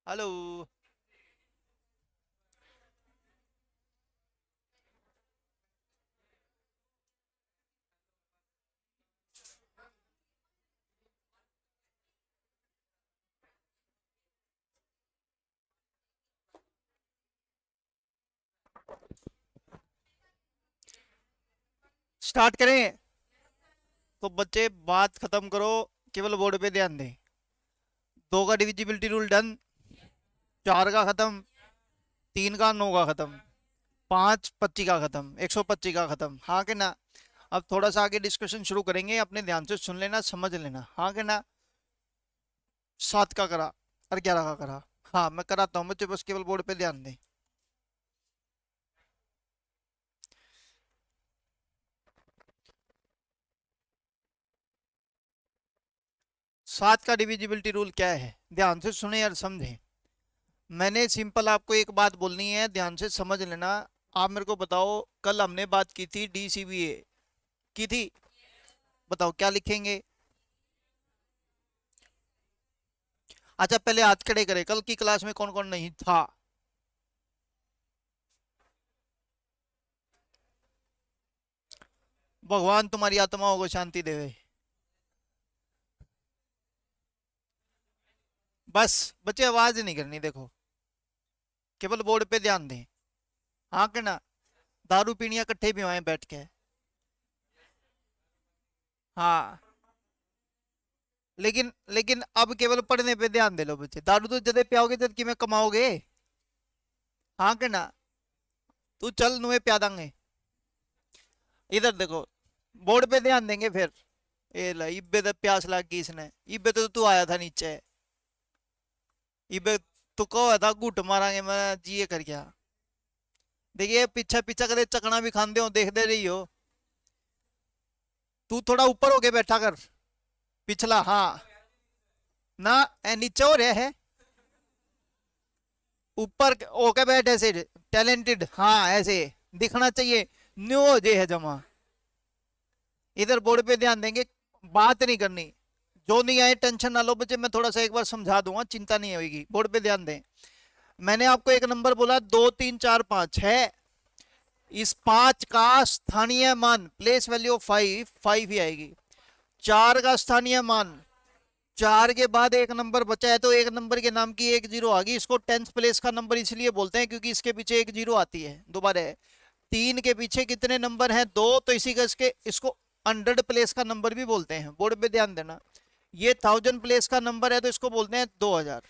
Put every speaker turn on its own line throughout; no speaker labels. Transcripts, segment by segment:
Hello. Start करें। तो बच्चे बात खत्म करो, केवल बोर्ड पे ध्यान दें। दो का डिविजिबिलिटी रूल डन, चार का खत्म, तीन का नौ का खत्म, पांच 25 का खत्म, 125 का खत्म, हाँ के ना। अब थोड़ा सा आगे डिस्कशन शुरू करेंगे, अपने ध्यान से सुन लेना, समझ लेना, हाँ के ना। सात का करा और 11 का करा। हाँ मैं कराता हूँ बच्चे, बस केवल बोर्ड पे ध्यान दें। सात का डिविजिबिलिटी रूल क्या है, ध्यान से सुने और समझें। मैंने सिंपल आपको एक बात बोलनी है, ध्यान से समझ लेना। आप मेरे को बताओ, कल हमने बात की थी डीसीबीए की थी। बताओ क्या लिखेंगे। अच्छा पहले हाथ खड़े करें, कल की क्लास में कौन कौन नहीं था। भगवान तुम्हारी आत्माओं को शांति देवे। बस बच्चे आवाज नहीं करनी, देखो केवल बोर्ड पे ध्यान दें, हाँ के ना। दारू पीनी इकट्ठे भी आए बैठ के। हाँ लेकिन लेकिन अब केवल पढ़ने पे ध्यान दे लो बच्चे, दारू तो जदे पियाओगे जद कि में कमाओगे, हाँ के ना। तू चल नुए प्या देंगे। इधर देखो, बोर्ड पे ध्यान देंगे फिर। ए ला इब्बे तो प्यास लग गई इसने, इब्बे तो तू आया था नीचे। इब्बे तू कहो था घुट मारांगे, मैं जी कर गया। देखिए पीछे पीछे करे चकना भी खाते हो, देख दे रही हो। तू थोड़ा ऊपर होके बैठा कर, पिछला, हाँ। ना नीचे हो रहा है, ऊपर होके बैठ ऐसे। टैलेंटेड, हाँ ऐसे दिखना चाहिए। न्यू हो जे है जमा। इधर बोर्ड पे ध्यान देंगे, बात नहीं करनी। जो नहीं आए टेंशन ना लो बच्चे, मैं थोड़ा सा एक बार समझा दूंगा, चिंता नहीं होगी, बोर्ड पे ध्यान दें। मैंने आपको एक नंबर बोला, 2 3 4 5 है। इस पांच का स्थानीय मान, प्लेस वैल्यू 5, 5 ही आएगी। चार का स्थानीय मान, चार के बाद एक नंबर बचा है, तो एक नंबर के नाम की एक जीरो आ गई। इसको टेंथ प्लेस का नंबर इसलिए बोलते हैं क्योंकि इसके पीछे एक जीरो आती है दोबारा है। तीन के पीछे कितने नंबर हैं, दो, तो इसी का इसके इसको 100 प्लेस का नंबर भी बोलते हैं, बोर्ड पे ध्यान देना। ये 1000 प्लेस का नंबर है तो इसको बोलते हैं 2000।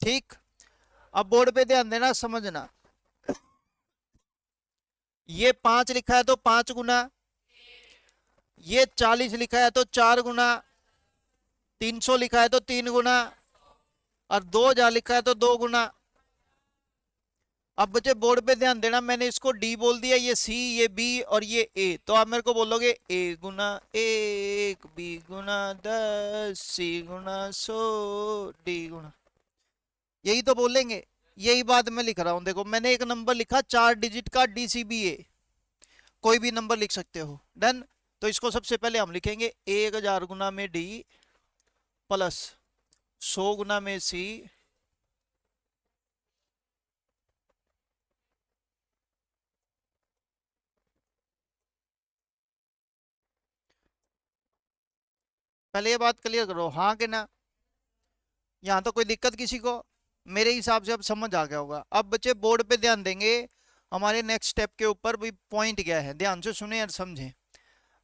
ठीक। अब बोर्ड पे ध्यान देना, समझना। ये 5 लिखा है तो 5 गुना, ये 40 लिखा है तो 4 गुना, 300 लिखा है तो 3 गुना, और 2000 लिखा है तो 2 गुना। अब बच्चे बोर्ड पे ध्यान देना, मैंने इसको डी बोल दिया, ये सी, ये बी और ये ए, तो आप मेरे को बोलोगे ए गुना एक, बी गुना 10, सी गुना 100, डी गुना, यही तो बोलेंगे। यही बात मैं लिख रहा हूं, देखो मैंने एक नंबर लिखा 4 डिजिट का डीसीबीए, कोई भी नंबर लिख सकते हो, डन। तो इसको सबसे पहले हम लिखेंगे 1000 गुना में डी, प्लस 100 गुना में सी, पहले ये बात क्लियर करो, हाँ कि ना। यहाँ तो कोई दिक्कत किसी को, मेरे हिसाब से अब समझ आ गया होगा। अब बच्चे बोर्ड पे ध्यान देंगे, हमारे नेक्स्ट स्टेप के ऊपर भी पॉइंट क्या है, ध्यान से सुने और समझें।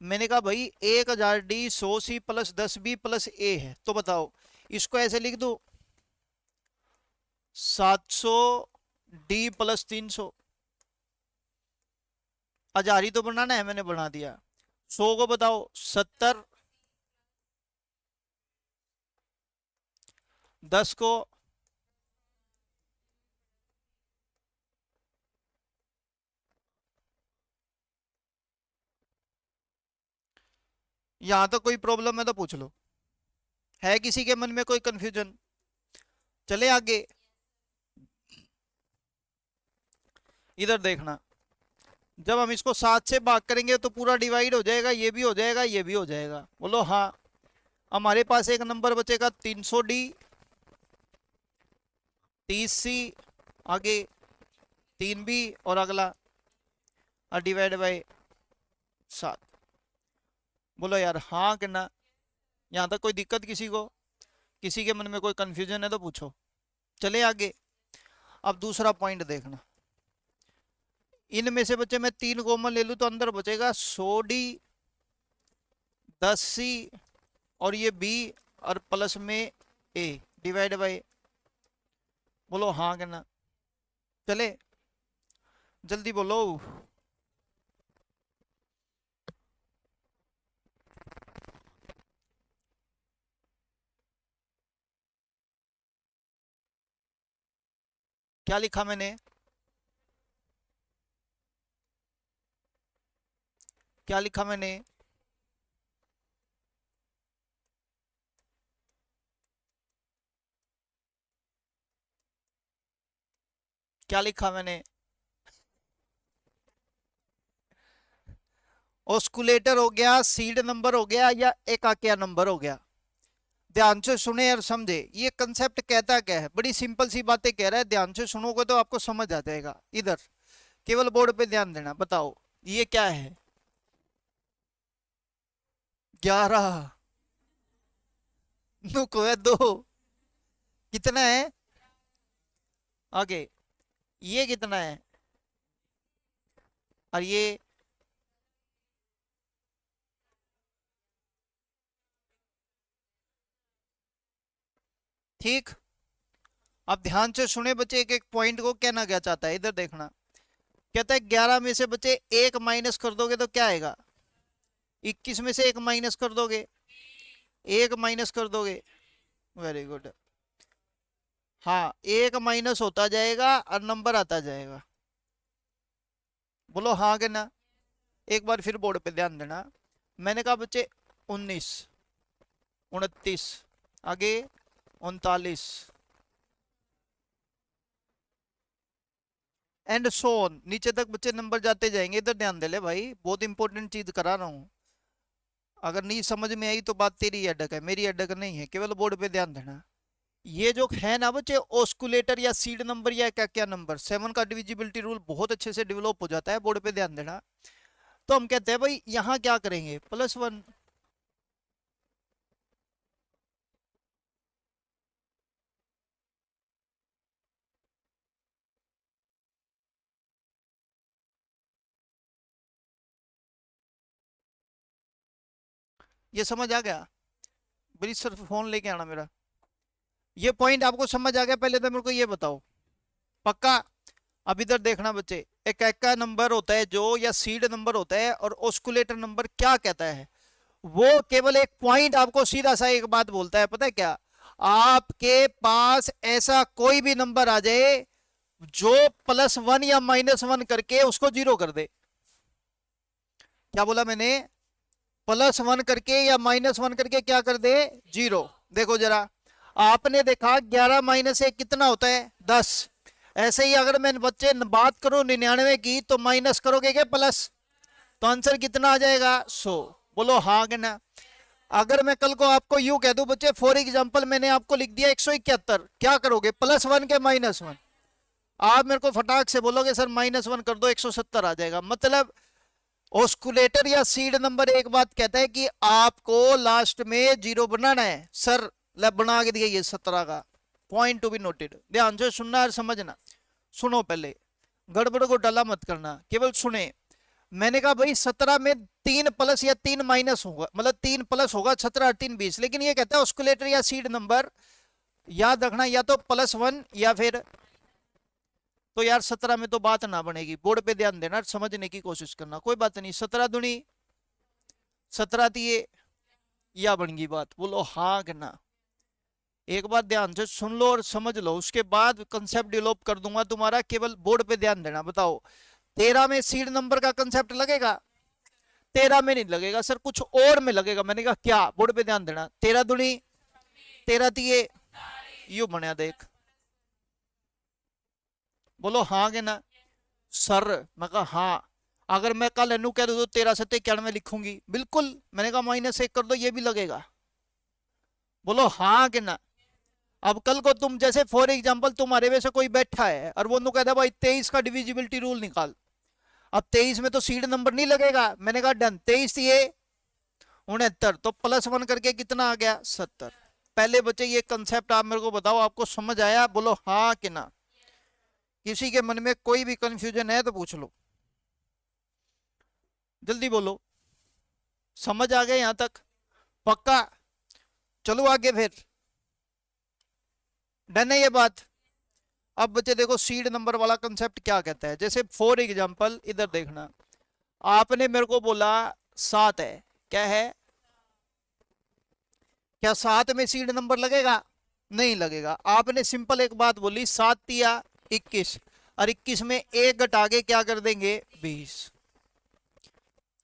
मैंने कहा भाई 1000 D 100 C plus 10 B plus A है, तो बताओ इसको ऐसे लिख दो, 700 डी प्लस 300। हजार ही तो बनाना है, मैंने बना दिया। 100 को बताओ 70, 10 को, यहां तो कोई प्रॉब्लम है तो पूछ लो, है किसी के मन में कोई कंफ्यूजन। चले आगे, इधर देखना। जब हम इसको 7 से भाग करेंगे तो पूरा डिवाइड हो जाएगा, ये भी हो जाएगा, ये भी हो जाएगा, बोलो हाँ। हमारे पास एक नंबर बचेगा 300 डी, 30C आगे 3B और अगला डिवाइड बाय 7। बोलो यार हाँ कि ना। यहाँ तक कोई दिक्कत किसी को, किसी के मन में कोई कंफ्यूजन है तो पूछो। चले आगे। अब दूसरा पॉइंट देखना, इनमें से बच्चे मैं 3 कॉमन ले लूं तो अंदर बचेगा 100D 10C और ये B और प्लस में A डिवाइड बाय। बोलो हाँ कि ना। चले जल्दी बोलो। क्या लिखा मैंने, क्या लिखा मैंने? क्या लिखा मैंने? ऑस्कुलेटर हो गया, सीड नंबर हो गया, या एकाकिया नंबर हो गया। ध्यान से सुने और समझे, ये कंसेप्ट कहता क्या है, बड़ी सिंपल सी बातें कह रहा है, ध्यान से सुनोगे तो आपको समझ आ जाएगा। इधर केवल बोर्ड पे ध्यान देना। बताओ ये क्या है? 11 नुको है 2, कितना है आगे? ये कितना है? और ये ठीक। अब ध्यान से सुने बच्चे, एक एक पॉइंट को कहना क्या चाहता है, इधर देखना। कहता है 11 में से बच्चे 1 माइनस कर दोगे तो क्या आएगा? 21 में से 1 माइनस कर दोगे, 1 माइनस कर दोगे। Very good. हाँ 1 माइनस होता जाएगा और नंबर आता जाएगा। बोलो हाँ कि ना। एक बार फिर बोर्ड पे ध्यान देना। मैंने कहा बच्चे 19, 29, आगे 39 एंड सो ऑन, नीचे तक बच्चे नंबर जाते जाएंगे। इधर ध्यान दे ले भाई, बहुत इंपॉर्टेंट चीज करा रहा हूं। अगर नहीं समझ में आई तो बात तेरी अटक है, मेरी अटक नहीं है। केवल बोर्ड पे ध्यान देना। ये जो है ना बच्चे ऑस्कुलेटर या सीड नंबर या क्या क्या नंबर, 7 का डिविजिबिलिटी रूल बहुत अच्छे से डेवलप हो जाता है। बोर्ड पे ध्यान देना। तो हम कहते हैं भाई यहाँ क्या करेंगे, +1। ये समझ आ गया? ब्रिज सर फोन लेके आना मेरा। ये पॉइंट आपको समझ आ गया? पहले तो मेरे को ये बताओ, पक्का? अब इधर देखना बच्चे, एक एक्का नंबर होता है जो, या सीड नंबर होता है, और ऑस्कुलेटर नंबर क्या कहता है? वो केवल एक पॉइंट आपको सीधा सा एक बात बोलता है, पता है क्या? आपके पास ऐसा कोई भी नंबर आ जाए जो +1 या -1 करके उसको 0 कर दे। क्या बोला मैंने? +1 करके या -1 करके क्या कर दे? 0। देखो जरा, आपने देखा 11 माइनस 1 कितना होता है? 10। ऐसे ही अगर मैं बच्चे बात करूं 99 की, तो माइनस करोगे क्या प्लस? तो आंसर कितना आ जाएगा? 100। बोलो हाँ कि ना। अगर मैं कल को आपको यूं कह दूं बच्चे, फॉर एग्जांपल मैंने आपको लिख दिया 171, क्या करोगे? +1 के -1? आप मेरे को फटाक से बोलोगे सर -1 कर दो, 170 आ जाएगा। मतलब ऑस्कुलेटर या सीड नंबर एक बात कहता है कि आपको लास्ट में 0 बनाना है। सर ले बना के दिया ये 17 का। Point to be noted. ध्यान से सुनना और समझना। सुनो, पहले गड़बड़ को डला मत करना, केवल सुने। मैंने कहा भाई 17 में 3 प्लस या 3 माइनस होगा, मतलब 3 प्लस होगा, 17 और 3 20। लेकिन ये कहता है ऑस्कुलेटर या सीड नंबर, याद रखना, या तो +1 या फिर, तो यार 17 में तो बात ना बनेगी। बोर्ड पे ध्यान देना, समझने की कोशिश करना। कोई बात नहीं, 17 दूनी 17 दिए, या बन गई बात। बोलो हाँ कि ना। एक बात ध्यान से सुन लो और समझ लो, उसके बाद कंसेप्ट डेवलप कर दूंगा तुम्हारा। केवल बोर्ड पे ध्यान देना। बताओ 13 में सीड नंबर का कंसेप्ट लगेगा? 13 में नहीं लगेगा सर, कुछ और में लगेगा। मैंने कहा क्या? बोर्ड पे ध्यान देना। 13 दूनी 13 दिए, यू बनया देख। बोलो हाँ कि ना। सर मैं कहा हाँ, अगर मैं कल एनु कह दूं तो 13×7=91 लिखूंगी, बिल्कुल। मैंने कहा -1 कर दो, ये भी लगेगा। बोलो हाँ कि ना। अब कल को तुम जैसे फॉर एग्जांपल तुम्हारे में से कोई बैठा है और वो नु कहता है भाई 23 का डिविजिबिलिटी रूल निकाल। अब 23 में तो सीड नंबर नहीं लगेगा, मैंने कहा डन, 23 ये 69, तो +1 करके कितना आ गया 70। पहले बच्चे ये कंसेप्ट आप मेरे को बताओ, आपको समझ आया? बोलो हाँ कि ना। किसी के मन में कोई भी कंफ्यूजन है तो पूछ लो, जल्दी बोलो। समझ आ गए यहां तक? पक्का? चलो आगे फिर, डन है ये बात। अब बच्चे देखो सीड नंबर वाला कंसेप्ट क्या कहता है। जैसे फॉर एग्जांपल इधर देखना, आपने मेरे को बोला 7 है, क्या है? क्या 7 में सीड नंबर लगेगा? नहीं लगेगा। आपने सिंपल एक बात बोली, 7 तिया 21, और 21 में एक घटा के क्या कर देंगे 20।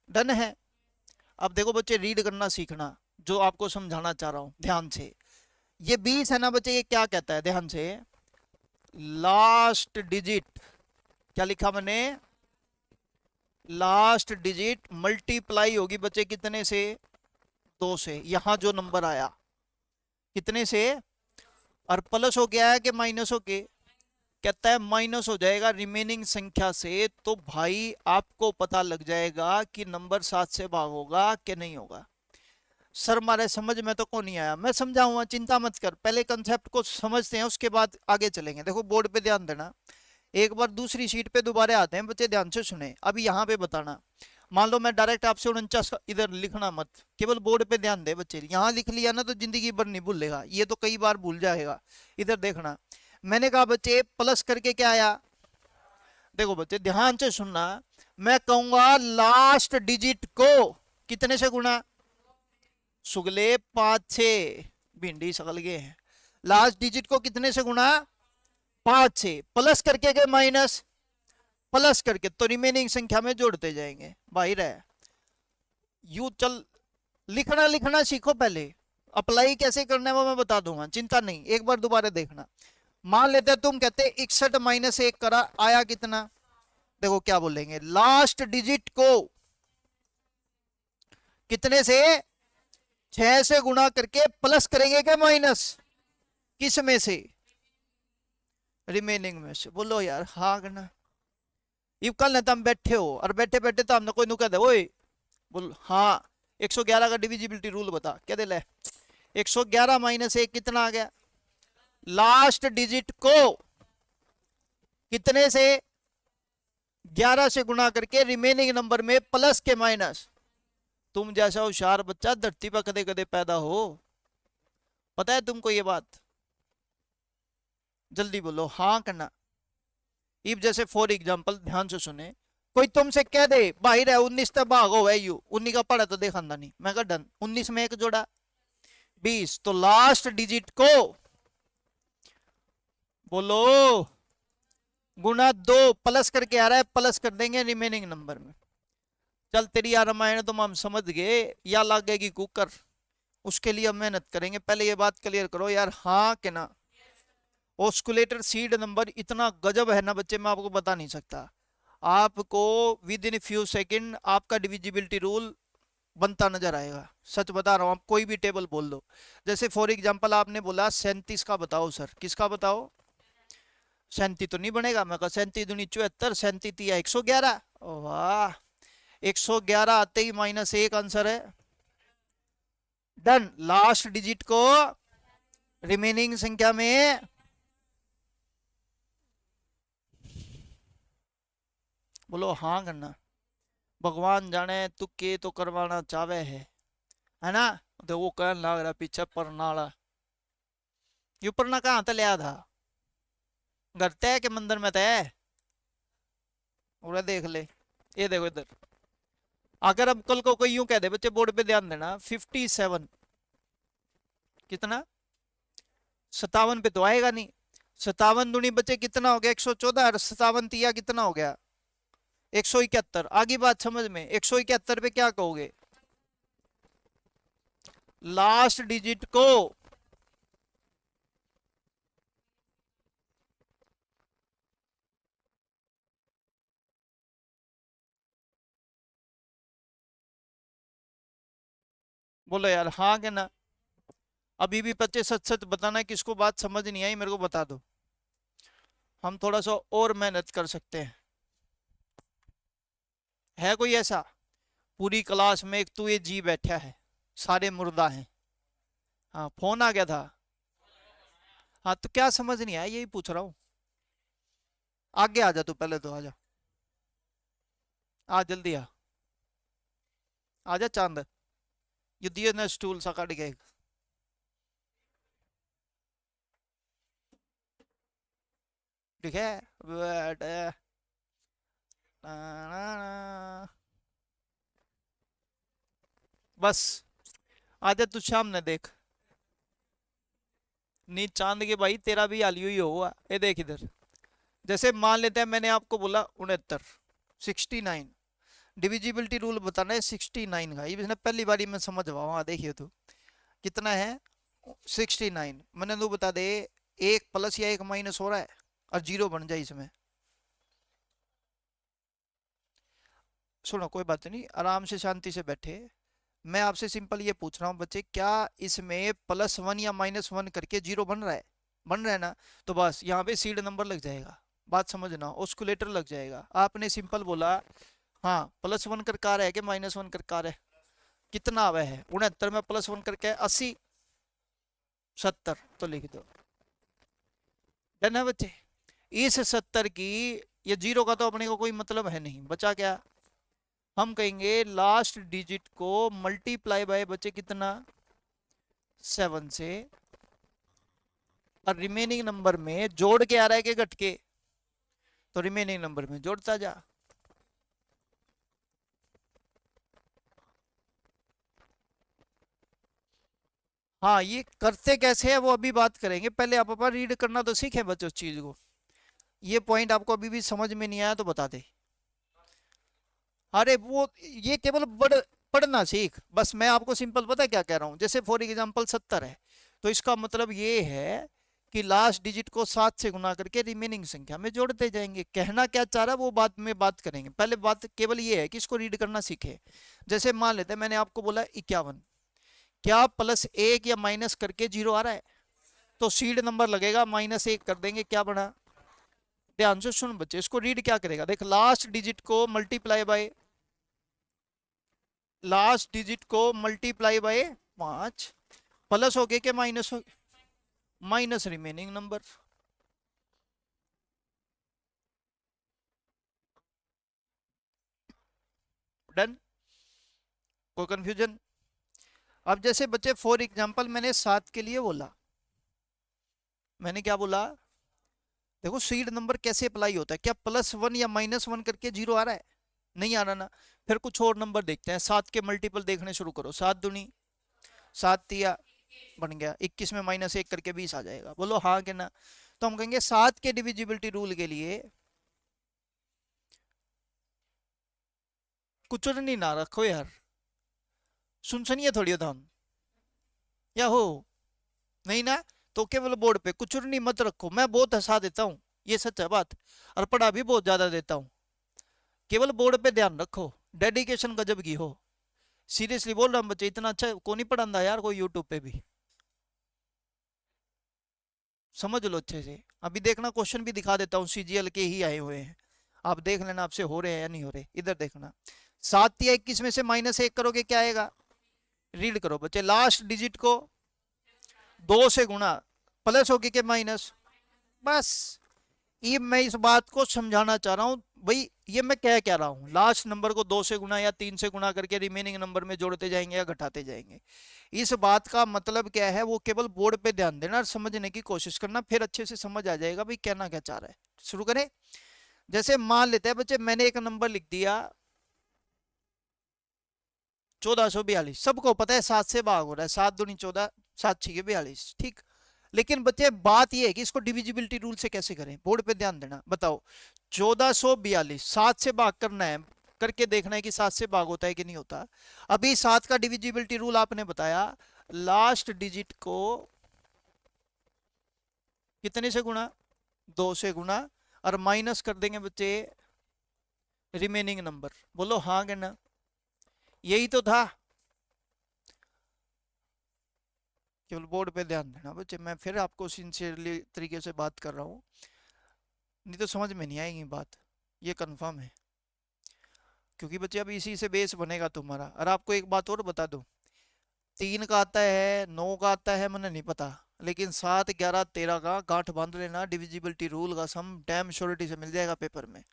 डन है। अब देखो बच्चे रीड करना सीखना, जो आपको समझाना चाह रहा हूं ध्यान से। ये 20 है ना बच्चे, ये क्या कहता है ध्यान से, लास्ट डिजिट, क्या लिखा मैंने, लास्ट डिजिट मल्टीप्लाई होगी बच्चे कितने से, 2 से। यहां जो नंबर आया कितने से, और प्लस हो गया है कि माइनस हो के, कहता है माइनस हो जाएगा रिमेनिंग संख्या से। तो भाई आपको पता लग जाएगा कि नंबर 7 से भाग होगा कि नहीं होगा। सर मारे समझ में तो को नहीं आया, मैं समझाऊंगा, चिंता मत कर, पहले कंसेप्ट को समझते हैं उसके बाद आगे चलेंगे। देखो बोर्ड पे ध्यान देना, एक बार दूसरी शीट पे दोबारा आते हैं बच्चे, ध्यान से सुने। अभी यहाँ पे बताना, मान लो मैं डायरेक्ट आपसे 49 इधर लिखना मत, केवल बोर्ड पे ध्यान दे बच्चे। यहाँ लिख लिया ना तो जिंदगी भर नहीं भूलेगा, ये तो कई बार भूल जाएगा। इधर देखना, मैंने कहा बच्चे प्लस करके क्या आया, देखो बच्चे ध्यान से सुनना, मैं कहूंगा लास्ट डिजिट को कितने से गुणा, सुगले 5 6, भिंडी सगल गए हैं, लास्ट डिजिट को कितने से गुणा 5 से, प्लस करके के माइनस, प्लस करके, तो रिमेनिंग संख्या में जोड़ते जाएंगे। बाहर है यू, चल लिखना लिखना सीखो पहले, अप्लाई कैसे करना है वो मैं बता दूंगा, चिंता नहीं, एक बार दोबारा देखना। मान लेते हैं तुम कहते 61 - 1 करा, आया कितना, देखो क्या बोलेंगे, लास्ट डिजिट को कितने से, 6 से गुणा करके प्लस करेंगे क्या माइनस, किस में से, रिमेनिंग में से। बोलो यार हाँ करना। ये कल ना तुम बैठे हो और बैठे बैठे तो हमने कोई नु कह दे ओए, बोल हाँ 111 का डिविजिबिलिटी रूल बता, क्या दे ले, 111 - 1 कितना आ गया, लास्ट डिजिट को कितने से, 11 से गुणा करके रिमेनिंग नंबर में प्लस के माइनस। तुम जैसा होशियार बच्चा धरती पर कदे कदे पैदा हो, पता है तुमको ये बात? जल्दी बोलो हाँ करना। इफ जैसे फॉर एग्जांपल ध्यान से सुने, कोई तुमसे कह दे बाहर है 19 तक भागो है यू, 19 का पढ़ा तो देखा नहीं, मैं कहा डन, 19 में 1 जोड़ा 20, तो लास्ट डिजिट को बोलो गुना 2, प्लस करके आ रहा है, प्लस कर देंगे रिमेनिंग नंबर में। चल तेरी यार रामायण तो हम समझ गए, या लगेगी कुकर, उसके लिए हम मेहनत करेंगे। पहले ये बात क्लियर करो यार हाँ कि ना। ऑस्कुलेटर सीड नंबर इतना गजब है ना बच्चे, मैं आपको बता नहीं सकता। आपको विद इन फ्यू सेकंड आपका डिविजिबिलिटी रूल बनता नजर आएगा, सच बता रहा हूं। आप कोई भी टेबल बोल दो, जैसे फॉर एग्जांपल आपने बोला 37 का बताओ सर, किसका बताओ, 37 तो नहीं बनेगा, मैं कहा 37 दूनी 74, 37 या 111, वाह 111 आते ही -1 आंसर है, डन। लास्ट डिजिट को रिमेनिंग संख्या में, बोलो हाँ करना। भगवान जाने तू के तो करवाना चाहे है ना। तो वो कहने लग रहा पीछे परनाला, ये परना कहाँ था लिया था, घर तय के मंदिर में तय, उन्हें देख ले। ये देखो इधर, अगर अब कल को कोई यूं कह दे बच्चे, बोर्ड पे ध्यान देना, 57 कितना, 57 पे तो आएगा नहीं, 57 दूनी बच्चे कितना हो गया 114, और 57 तिया कितना हो गया 171। आगे बात समझ में, 171 पे क्या कहोगे, लास्ट डिजिट को बोलो यार हाँ के ना। अभी भी बच्चे सच सच बताना, किसको बात समझ नहीं आई मेरे को बता दो, हम थोड़ा सा और मेहनत कर सकते हैं। है कोई ऐसा? पूरी क्लास में एक तू ये जी बैठा है, सारे मुर्दा हैं। हाँ, फोन आ गया था। हाँ, तो क्या समझ नहीं आया यही पूछ रहा हूँ। आगे आ जा, तू पहले तो आ जा, आ जल्दी आ, आ जा चांद, ये दिए ना स्टूल सा काट के। ठीक है, बैठ, ना, ना, ना। बस आ जा तू, सामने देख। नी चांद के भाई, तेरा भी हाल ही होगा, ये देख इधर। जैसे मान लेते हैं मैंने आपको बोला 69, 69, डिविजिबिलिटी रूल बताना है 69 का, ये पहली बारी में समझ पाऊँ। हाँ देखिए तो कितना है 69, मैंने तो बता दे, एक प्लस या एक माइनस हो रहा है और जीरो बन जाए इसमें। सुनो कोई बात नहीं, आराम से शांति से बैठे। मैं आपसे सिंपल ये पूछ रहा हूँ बच्चे, क्या इसमें +1 या -1 करके जीरो बन रहा है? बन रहा है ना? तो बस यहाँ पे सीड नंबर लग जाएगा, बात समझना, ऑस्कुलेटर लग जाएगा। आपने सिंपल बोला हाँ +1 कर कार है कि -1 कर कार है, कितना आवा है 69 में +1 करके 80, 70, तो लिख दो। डन है बच्चे? इस 70 की, ये जीरो का तो अपने को कोई मतलब है नहीं, बचा क्या? हम कहेंगे लास्ट डिजिट को मल्टीप्लाई बाय बचे कितना, 7 से, और रिमेनिंग नंबर में जोड़ के आ रहा है कि घट के, तो रिमेनिंग नंबर में जोड़ता जा। हाँ, ये करते कैसे है वो अभी बात करेंगे, पहले आप अपना रीड करना तो सीखे बच्चों उस चीज को। ये पॉइंट आपको अभी भी समझ में नहीं आया तो बता दे। अरे वो, ये केवल पढ़ना सीख बस। मैं आपको सिंपल पता है क्या कह रहा हूँ, जैसे फॉर एग्जांपल 70 है, तो इसका मतलब ये है कि लास्ट डिजिट को 7 से गुना करके रिमेनिंग संख्या में जोड़ते जाएंगे। कहना क्या चाह रहा है वो बात में बात करेंगे, पहले बात केवल ये है कि इसको रीड करना सीखे। जैसे मान लेते हैं मैंने आपको बोला 51, क्या +1 या माइनस करके जीरो आ रहा है? तो सीड नंबर लगेगा, -1 कर देंगे, क्या बना? ध्यान से सुन बच्चे, इसको रीड क्या करेगा, देख लास्ट डिजिट को मल्टीप्लाई बाय, लास्ट डिजिट को मल्टीप्लाई बाय 5, प्लस हो गए के माइनस हो, माइनस रिमेनिंग नंबर। डन? कोई कंफ्यूजन? अब जैसे बच्चे फॉर एग्जांपल मैंने 7 के लिए बोला, मैंने क्या बोला, देखो सीड नंबर कैसे अप्लाई होता है, क्या +1 या -1 करके जीरो आ रहा है? नहीं आ रहा ना। फिर कुछ और नंबर देखते हैं, 7 के मल्टीपल देखने शुरू करो, 7 दूनी 7 तिया बन गया 21 में -1 करके 20 आ जाएगा, बोलो हाँ कि ना? तो हम कहेंगे 7 के डिविजिबिलिटी रूल के लिए कुछ नहीं ना रखो यार, सुनसनिए थोड़ी होता हम, या हो नहीं ना? तो केवल बोर्ड पे कुचुरनी मत रखो, मैं बहुत हंसा देता हूँ, ये सच है बात, और पढ़ा भी बहुत ज्यादा देता हूँ। केवल बोर्ड पे ध्यान रखो, डेडिकेशन गजब की हो। सीरियसली बोल रहा हूँ बच्चे, इतना अच्छा को नहीं पढ़ाता यार कोई यूट्यूब पे भी, समझ लो अच्छे से। अभी देखना क्वेश्चन भी दिखा देता हूँ, सीजीएल के ही आए हुए हैं, आप देख लेना आपसे हो रहे हैं या नहीं हो रहे। इधर देखना, 7 या 21 में से -1 करोगे क्या आएगा? रीड करो बच्चे, लास्ट डिजिट को 2 से गुणा, प्लस होगी के माइनस, बस। ये मैं इस बात को समझाना चाह रहा हूं भाई, ये मैं क्या रहा हूं, लास्ट नंबर को 2 से गुना या 3 से गुना करके रिमेनिंग नंबर में जोड़ते जाएंगे या घटाते जाएंगे। इस बात का मतलब क्या है, वो केवल बोर्ड पे ध्यान देना और समझने की कोशिश करना, फिर अच्छे से समझ आ जाएगा भाई कहना क्या चाह रहा है। शुरू करें? जैसे मान लेते हैं बच्चे, मैंने एक नंबर लिख दिया 1442, सबको पता है 7 से भाग हो रहा है, 7 दूनी 14, 7 छः 42, ठीक। लेकिन बच्चे बात यह है कि इसको डिविजिबिलिटी रूल से कैसे करें, बोर्ड पे ध्यान देना। बताओ, 1442 7 से भाग करना है, करके देखना है कि 7 से भाग होता है कि नहीं होता। अभी 7 का डिविजिबिलिटी रूल आपने बताया, लास्ट डिजिट को कितने से गुणा, 2 से गुणा, और माइनस कर देंगे बच्चे रिमेनिंग नंबर, बोलो हाँ कि ना? यही तो था। केवल बोर्ड पे ध्यान देना बच्चे। मैं फिर आपको सिंसियरली तरीके से बात कर रहा हूँ, नहीं तो समझ में नहीं आएगी बात, ये कंफर्म है। क्योंकि बच्चे अब इसी से बेस बनेगा तुम्हारा। और आपको एक बात और बता दूं, 3 का आता है, 9 का आता है, मुझे नहीं पता, लेकिन 7, 11, 13 का गांठ बांध लेना, डिविजिबिलिटी रूल का सम डैम श्योरिटी से मिल जाएगा पेपर में।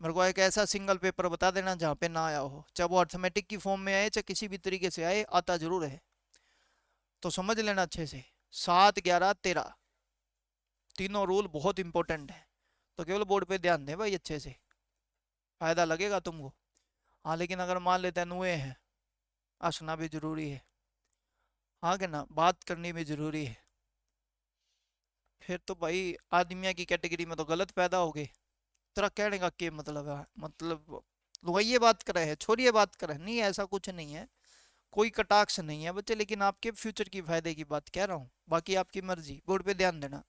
मेरे को एक ऐसा सिंगल पेपर बता देना जहाँ पे ना आया हो, चाहे वो अर्थमेटिक की फॉर्म में आए चाहे किसी भी तरीके से आए, आता जरूर है। तो समझ लेना अच्छे से, 7, 11, 13 तीनों रूल बहुत इंपॉर्टेंट है। तो केवल बोर्ड पे ध्यान दे भाई अच्छे से, फायदा लगेगा तुमको। हाँ लेकिन अगर मान लेते हैं नुए हैं, हंसना भी जरूरी है, हाँ कि ना, बात करनी भी जरूरी है। फिर तो भाई आदमिया की कैटेगरी में तो गलत पैदा हो गए। तेरा कहने का क्या मतलब है, मतलब लुगाइये बात करे है, छोरिये बात करे, नहीं ऐसा कुछ नहीं है, कोई कटाक्ष नहीं है बच्चे, लेकिन आपके फ्यूचर की फायदे की बात कह रहा हूँ, बाकी आपकी मर्जी, बोर्ड पे ध्यान देना।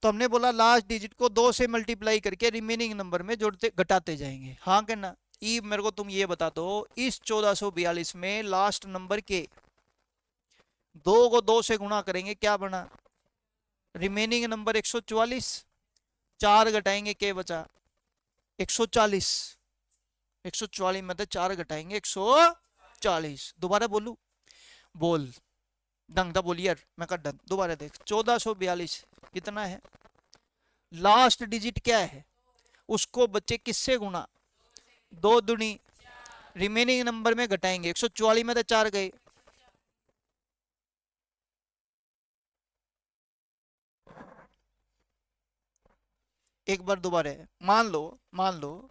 तो हमने बोला लास्ट डिजिट को 2 से मल्टीप्लाई करके रिमेनिंग नंबर में जोड़ते घटाते जाएंगे, हाँ कि ना। ई मेरे को तुम ये बता दो, इस 1442 में लास्ट नंबर के 2 को 2 से गुणा करेंगे, क्या बना, रिमेनिंग नंबर 144, 4 घटाएंगे क्या बचा, 140, 144 में तो 4 घटाएंगे 140। दोबारा बोलू, बोल ढंग दा बोल यार, मैं कर डन, दोबारा देख, 1442 कितना है, लास्ट डिजिट क्या है, उसको बच्चे किससे गुणा, 2 दूनी, रिमेनिंग नंबर में घटाएंगे, 144 में तो 4 गए, एक बार दोबारा मान लो, मान लो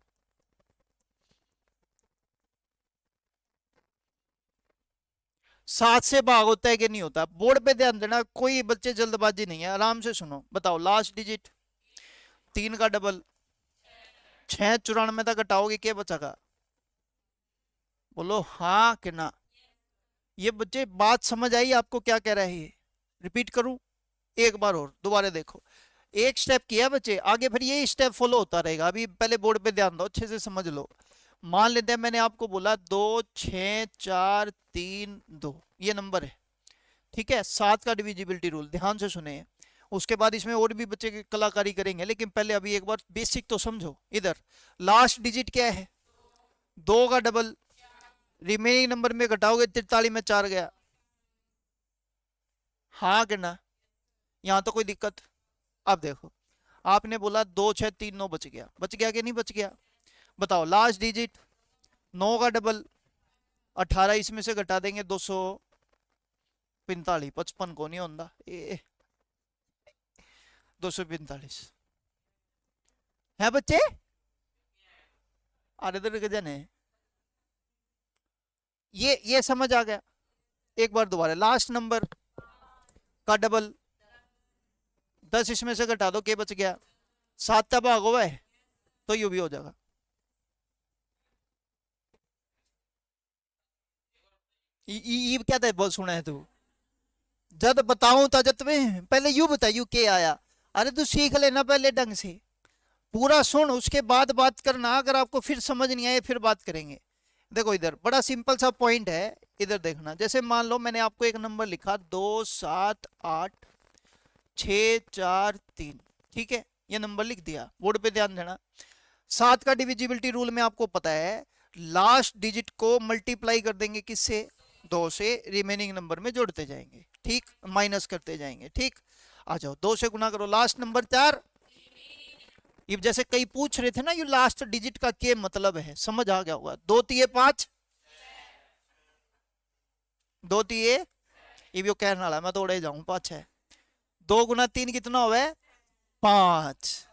7 से भाग होता है कि नहीं होता, बोर्ड पे ध्यान देना, कोई बच्चे जल्दबाजी नहीं है, आराम से सुनो। बताओ लास्ट डिजिट 3 का डबल, 6 94 तक घटाओगे क्या बचेगा, बोलो हाँ कि ना। ये बच्चे बात समझ आई आपको क्या कह रहा है ये, रिपीट करूं एक बार और, दोबारा देखो, एक स्टेप किया बच्चे, आगे फिर ये स्टेप फॉलो होता रहेगा। अभी पहले बोर्ड पे ध्यान दो, अच्छे से समझ लो। मान लेते हैं मैंने आपको बोला 2, 6, 4, 3, 2 ये नंबर है, ठीक है, 7 का डिविजिबिलिटी रूल ध्यान से सुने। उसके बाद इसमें और भी बच्चे कलाकारी करेंगे, लेकिन पहले अभी एक बार बेसिक तो समझो। इधर लास्ट डिजिट क्या है, 2 का डबल, रिमेनिंग नंबर में घटाओगे 43 में 4 गया, हाँ कि ना, यहाँ तो कोई दिक्कत। अब देखो आपने बोला 2, 6, 3, 9 बच गया, बच गया कि नहीं बच गया, बताओ लास्ट डिजिट 9 का डबल, 18 इसमें से घटा देंगे 245, 55 को नहीं होता, 245 है बच्चे, अरे इधर गजन है, ये समझ आ गया। एक बार दोबारा, लास्ट नंबर का डबल, 10 इसमें से घटा दो, क्या बच गया, 7 का भाग हुआ है, तो यू भी हो जाएगा। ये क्या था, बहुत सुना है तू, जब बताऊं तजत में, पहले यू बता यू के आया, अरे तू सीख लेना पहले ढंग से, पूरा सुन उसके बाद बात करना, अगर आपको फिर समझ नहीं आए फिर बात करेंगे। देखो इधर बड़ा सिंपल सा पॉइंट है, इधर देखना, जैसे मान लो मैंने आपको एक नंबर लिखा 2, 7, 8, 6, 4, 3, ठीक है, ये नंबर लिख दिया, बोर्ड पे ध्यान देना। 7 का डिविजिबिलिटी रूल में आपको पता है, लास्ट डिजिट को मल्टीप्लाई कर देंगे किससे, 2 से, रिमेनिंग नंबर में जोड़ते जाएंगे, ठीक, माइनस करते जाएंगे, ठीक। आ जाओ 2 से गुना करो, लास्ट नंबर 4, ये जैसे कई पूछ रहे थे ना ये लास्ट डिजिट का क्या मतलब है, समझ आ गया होगा, 2 तिये 5, 2 तिये, ये कहने वाला मैं दौड़े जाऊं 5 है, 2 गुना 3 कितना हुआ है 5,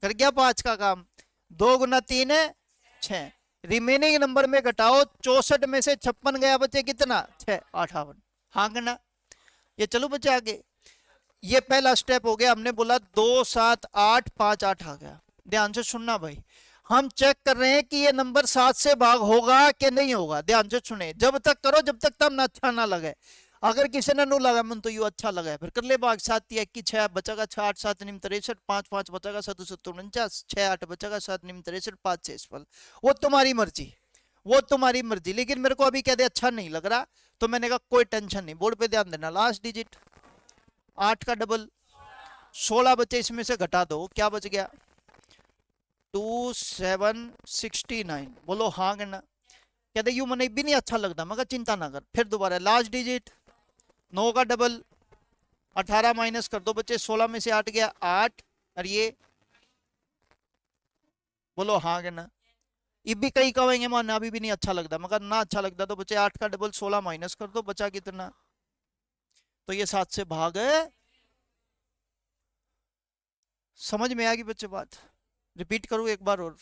कर गया 5 का काम, 2 गुना 3 है 6, रिमेनिंग नंबर में घटाओ, 64 में से 56 गया, बचे कितना 6, 58, हाँ करना। ये चलो बच्चे आगे, ये पहला स्टेप हो गया, हमने बोला 2, 7, 8, 5, 8 आ गया। ध्यान से सुनना भाई, हम चेक कर रहे हैं कि ये नंबर 7 से भाग होगा कि नहीं होगा, ध्यान से सुने, जब तक करो जब तक तब ना अच्छा ना लगे, अगर किसी ने नो लगा मन तो यू अच्छा लगा है, फिर कर ले भाग, 7 या 6 बचेगा, 6, 8, 7, 9, 63, 5, 5 बचेगा, 7, 7, 49, 6, 8 बचेगा, 7, 9, 63, 5, 6 फल, वो तुम्हारी मर्जी, वो तुम्हारी मर्जी, लेकिन मेरे को अभी कह दे अच्छा नहीं लग रहा, तो मैंने कहा कोई टेंशन नहीं, बोर्ड पे ध्यान देना। लास्ट डिजिट 8 का डबल 16 बचे, इसमें से घटा दो, क्या बच गया 2769। बोलो हाँ कहना। कहते यू मने भी नहीं अच्छा लगता, मैं चिंता ना कर। फिर दोबारा लास्ट डिजिट 9 का डबल 18 माइनस कर दो बच्चे, 16 में से 8 गया 8, और ये बोलो हाँ कहना। ये भी कई कहेंगे माना अभी भी नहीं अच्छा लगता, मगर ना अच्छा लगता तो बच्चे 8 का डबल 16 माइनस कर दो, बचा कितना, तो ये 7 से भाग है। समझ में आएगी बच्चे बात? रिपीट करूँ एक बार और,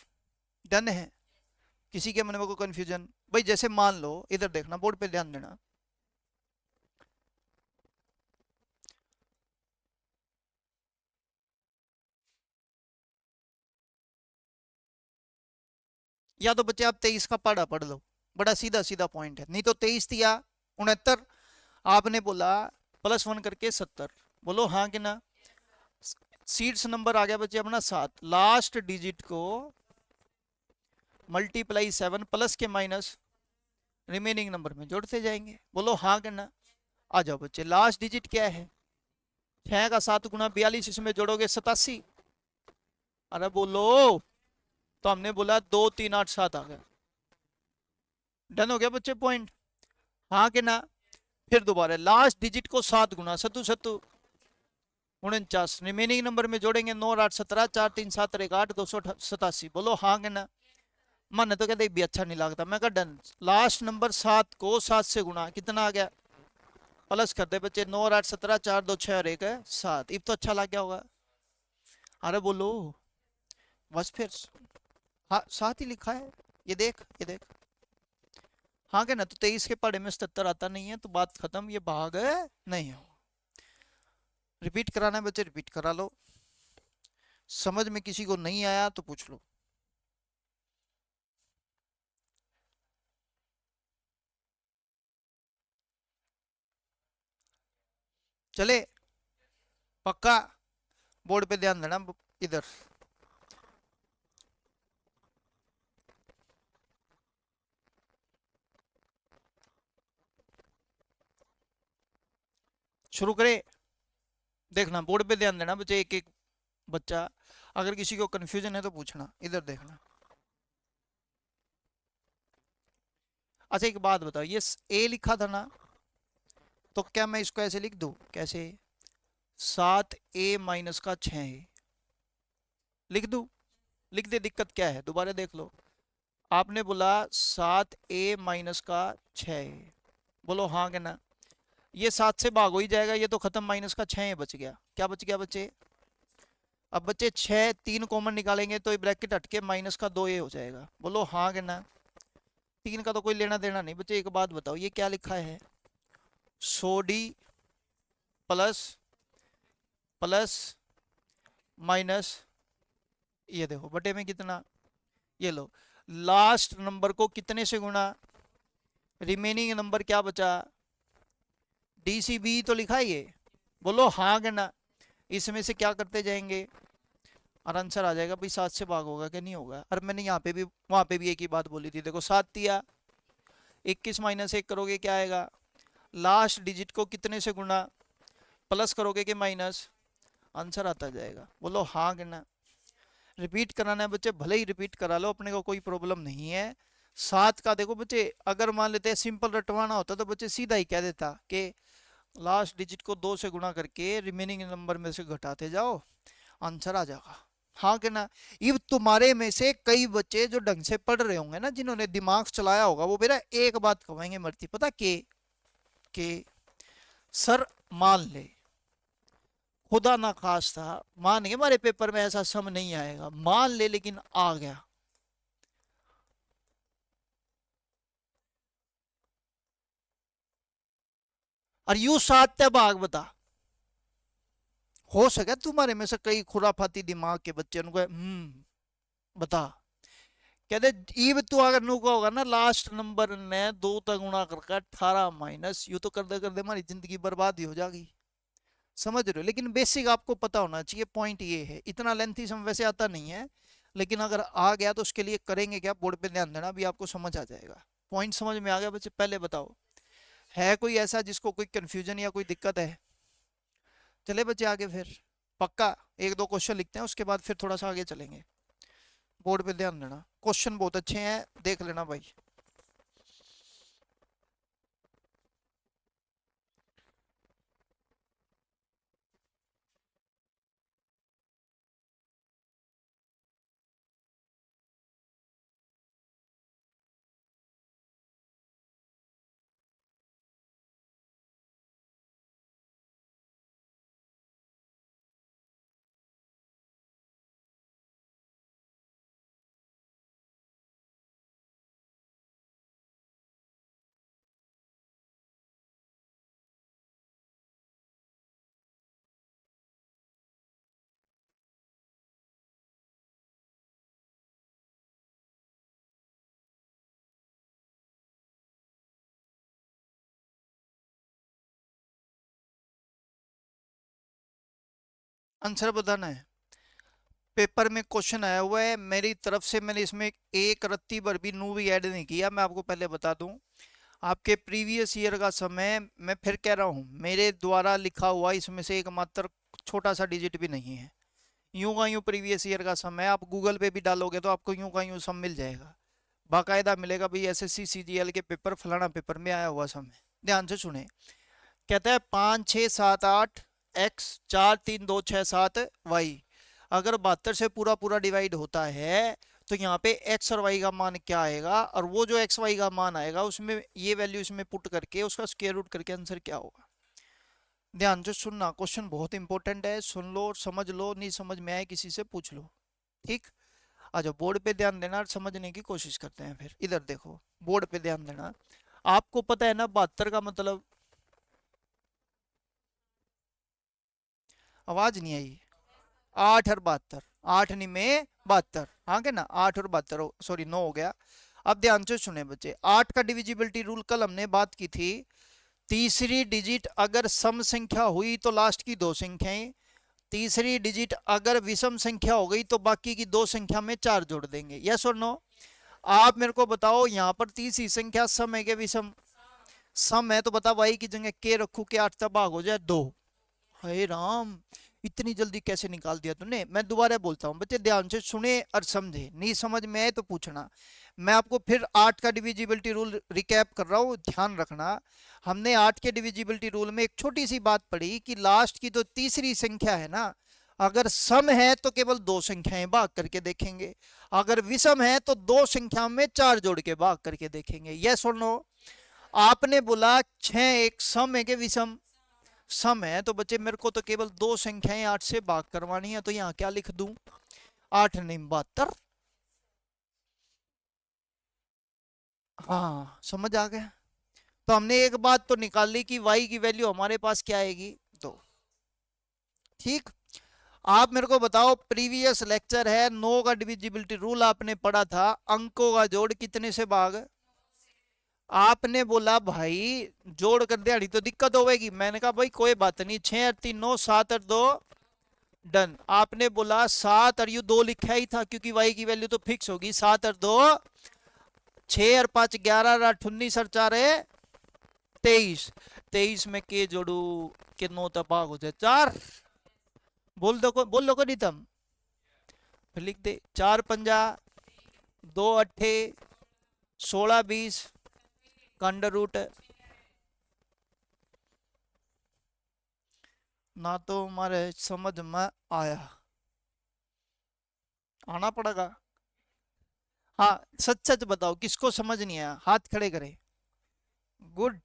डन है? किसी के मन में कोई कंफ्यूजन? भाई जैसे मान लो, इधर देखना, बोर्ड पे ध्यान देना, या तो बच्चे आप 23 का पढ़ा पढ़ लो, बड़ा सीधा सीधा पॉइंट है। नहीं तो 23 दिया 69, आपने बोला +1 करके 70, बोलो हाँ कि ना। सीट्स नंबर आ गया बच्चे अपना 7, लास्ट डिजिट को मल्टीप्लाई 7 प्लस के माइनस रिमेनिंग नंबर में जोड़ते जाएंगे, बोलो हाँ कि ना। आ जाओ बच्चे, लास्ट डिजिट क्या है 6 का 7 गुना 42, इसमें जोड़ोगे 87। अरे बोलो, तो हमने बोला 2 3 8 7 आ गया, डन हो गया बच्चे पॉइंट, हाँ कि ना। फिर दोबारा लास्ट डिजिट को 7 गुना 7 7 49, रिमेनिंग नंबर में जोड़ेंगे 9 8 17, 4 3 7 1 8, 287, बोलो हाँ कि ना। मन तो कहते भी अच्छा नहीं लगता, मैं कहा डन। लास्ट नंबर 7 को 7 से गुना, कितना आ गया, प्लस कर दे बच्चे, 9 8 17, 4 2 6 और 1 है 7, अब तो अच्छा लग गया होगा। अरे बोलो, बस फिर हाँ 7 ही लिखा है, ये देख ये देख, हाँ क्या ना। तो 23 के पढ़े में 77 आता नहीं है, तो बात खत्म, ये भाग नहीं हो। रिपीट कराना है बच्चे, रिपीट करा लो। समझ में किसी को नहीं आया तो पूछ लो। चले पक्का? बोर्ड पे ध्यान देना इधर। शुरू करें? देखना बोर्ड पे ध्यान देना बच्चे, एक एक बच्चा, अगर किसी को कंफ्यूजन है तो पूछना। इधर देखना। अच्छा एक बात बताओ, ये ए लिखा था ना, तो क्या मैं इसको ऐसे लिख दूं? कैसे? 7a माइनस का 6 लिख दूं? लिख दे, दिक्कत क्या है? दोबारा देख लो, आपने बोला 7a माइनस का 6, बोलो हाँ क्या ना। ये 7 से भाग हो ही जाएगा, ये तो खत्म, माइनस का 6 बच गया। क्या बच गया बच्चे? अब बच्चे 6 3 कॉमन निकालेंगे तो ये ब्रैकेट हटके माइनस का 2a हो जाएगा, बोलो हाँ क्या ना। 3 का तो कोई लेना देना नहीं बच्चे। एक बात बताओ, ये क्या लिखा है? 100d प्लस प्लस माइनस, ये देखो बटे में कितना, ये लो, लास्ट नंबर को कितने से गुणा, रिमेनिंग नंबर क्या बचा, DCB तो लिखा है ये, बोलो हाँ क्या ना। इसमें से क्या करते जाएंगे और आंसर आ जाएगा भाई। 7 से भाग होगा कि नहीं होगा? और मैंने यहाँ पे भी वहां पे भी एक ही बात बोली थी, देखो 7 दिया, 21 माइनस 1 करोगे क्या आएगा, लास्ट डिजिट को कितने से गुणा, प्लस करोगे कि माइनस, आंसर आता जाएगा, बोलो हाँ कि ना। रिपीट कराना है बच्चे, भले ही रिपीट करा लो, अपने को कोई प्रॉब्लम नहीं है। 7 का देखो बच्चे, अगर मान लेते हैं सिंपल रटवाना होता तो बच्चे सीधा ही कह देता कि लास्ट डिजिट को 2 से गुणा करके रिमेनिंग नंबर में से घटाते जाओ, आंसर आ जाएगा, हाँ कि ना। ये तुम्हारे में से कई बच्चे जो ढंग से पढ़ रहे होंगे ना, जिन्होंने दिमाग चलाया होगा, वो मेरा एक बात कहेंगे मरती, पता के सर मान ले, खुदा ना खास्ता मान के हमारे पेपर में ऐसा सम नहीं आएगा, मान ले लेकिन आ गया, और यू 7 भाग बता। हो सके तुम्हारे में से कई खुराफाती दिमाग के बच्चे, उनको बता, कहते ईब तू अगर नु होगा ना, लास्ट नंबर ने 2 तक गुणा करके 18 माइनस, यू तो करते करते हमारी जिंदगी बर्बाद ही हो जाएगी, समझ रहे हो? लेकिन बेसिक आपको पता होना चाहिए, पॉइंट ये है, इतना लेंथी सम वैसे आता नहीं है, लेकिन अगर आ गया तो उसके लिए करेंगे क्या, बोर्ड पे ध्यान देना, अभी आपको समझ आ जाएगा। पॉइंट समझ में आ गया बच्चे? पहले बताओ, है कोई ऐसा जिसको कोई कंफ्यूजन या कोई दिक्कत है? चले बच्चे आगे फिर, पक्का एक दो क्वेश्चन लिखते हैं, उसके बाद फिर थोड़ा सा आगे चलेंगे। बोर्ड पे ध्यान देना, क्वेश्चन बहुत अच्छे हैं, देख लेना भाई। आंसर बताना है। पेपर में क्वेश्चन आया हुआ है मेरी तरफ से, मैंने इसमें एक रत्ती भर भी नू भी ऐड नहीं किया। मैं आपको पहले बता दूं, आपके प्रीवियस ईयर का समय, मैं फिर कह रहा हूं, मेरे द्वारा लिखा हुआ इसमें से एक मात्र छोटा सा डिजिट भी नहीं है। यूं का यूं प्रीवियस ईयर का समय आप गूगल पे भी डालोगे तो आपको यूं का यूं सब मिल जाएगा, बाकायदा मिलेगा भाई, एसएससी सीजीएल के पेपर फलाना पेपर में आया हुआ समय। ध्यान से सुने, कहता है 5 6 7 8 एक्स 4 3 2 6 7 वाई। अगर 72 से पूरा पूरा डिवाइड होता है तो यहाँ पे एक्स और वाई का मान क्या आएगा, और वो जो एक्स वाई का मान आएगा उसमें ये वैल्यू इसमें पुट करके उसका स्क्वायर रूट करके आंसर क्या होगा। ध्यान से सुनना, क्वेश्चन बहुत इंपॉर्टेंट है, सुन लो और समझ लो, नहीं समझ में आए किसी से पूछ लो, ठीक। अच्छा बोर्ड पे ध्यान देना और समझने की कोशिश करते हैं। फिर इधर देखो, बोर्ड पे ध्यान देना। आपको पता है ना 72 का मतलब, आवाज नहीं आई, 8 और 72, 8 नहीं में 72, हाँ के ना, 8 और 72, सॉरी 9 हो गया। अब ध्यान से सुने बच्चे, 8 का डिविजिबिलिटी रूल कल हमने बात की थी, तीसरी डिजिट अगर सम संख्या हुई तो लास्ट की दो संख्याएं, तीसरी डिजिट अगर विषम संख्या हो गई तो बाकी की दो संख्या में 4 जोड़ देंगे, यस और नो। आप मेरे को बताओ यहाँ पर तीसरी संख्या सम है कि विषम? सम है, तो बता वाई की जगह के रखू के 8 तक भाग हो जाए 2। हे राम, इतनी जल्दी कैसे निकाल दिया तूने? मैं दोबारा बोलता हूँ बच्चे, ध्यान से सुने और समझे, नहीं समझ में आए तो पूछना। मैं आपको फिर 8 का डिविजिबिलिटी रूल रिकैप कर रहा हूँ, ध्यान रखना। हमने 8 के डिविजिबिलिटी रूल में एक छोटी सी बात पढ़ी कि लास्ट की जो तीसरी संख्या है ना, अगर सम है तो केवल दो संख्याएं भाग करके देखेंगे, अगर विषम है तो दो संख्या में 4 जोड़ के भाग करके देखेंगे, यस और नो। आपने बोला 6 एक सम है कि विषम? सम है, तो बच्चे मेरे को तो केवल दो संख्याएं 8 से भाग करवानी है, तो यहाँ क्या लिख दूं, 8 नहीं 72। हाँ समझ आ गया। तो हमने एक बात तो निकाल ली कि y की वैल्यू हमारे पास क्या आएगी, 2, ठीक। आप मेरे को बताओ, प्रीवियस लेक्चर है 9 का डिविजिबिलिटी रूल आपने पढ़ा था, अंकों का जोड़ कितने से भाग? आपने बोला भाई जोड़ कर दिहाड़ी तो दिक्कत होगी, मैंने कहा भाई कोई बात नहीं, 6 और 3 9, 7 और 2 डन। आपने बोला 7 और यू 2 लिखा ही था क्योंकि y की वैल्यू तो फिक्स होगी, 7 और 2 6 और 5 11 और 8 19 और 4 है 23, 23 में के जोड़ू के 9 तपाग हो जाए 4। बोल दो को नहीं तुम, फिर लिख दे 4 पंजा 2 अट्ठे 16 20 अंडर रूट, ना तो हमारे समझ में आया, आना पड़ेगा। हाँ सच सच बताओ किसको समझ नहीं आया, हाथ खड़े करे। गुड।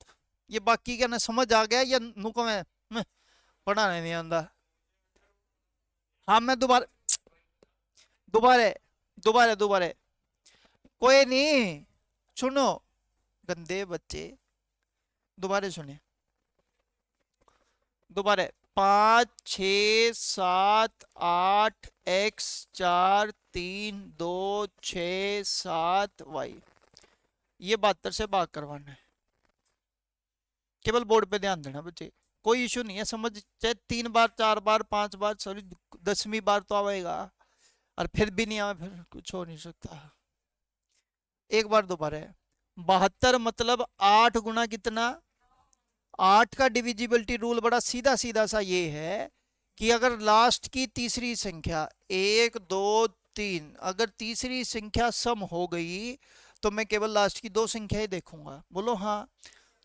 ये बाकी का ना समझ आ गया या नुको में पढ़ाने नहीं आंदा? हाँ मैं दोबारा दोबारा दोबारा दोबारा, कोई नहीं, सुनो गंदे बच्चे, दोबारा सुने, दोबारा। 5 6 7 8 x 4 3 2 6 7 y, ये 72 से भाग करवाना है, केवल बोर्ड पे ध्यान देना बच्चे, कोई इशू नहीं है, समझ चाहे 3 बार 4 बार 5 बार, सॉरी 10वीं बार तो आएगा। और फिर भी नहीं आया, फिर कुछ हो नहीं सकता। एक बार दोबारा है। 72 मतलब 8 गुना कितना, 8 का डिविजिबिलिटी रूल बड़ा सीधा सीधा सा ये है कि अगर लास्ट की तीसरी संख्या 1 2 3, अगर तीसरी संख्या सम हो गई तो मैं केवल लास्ट की दो संख्याएं देखूंगा। बोलो हाँ।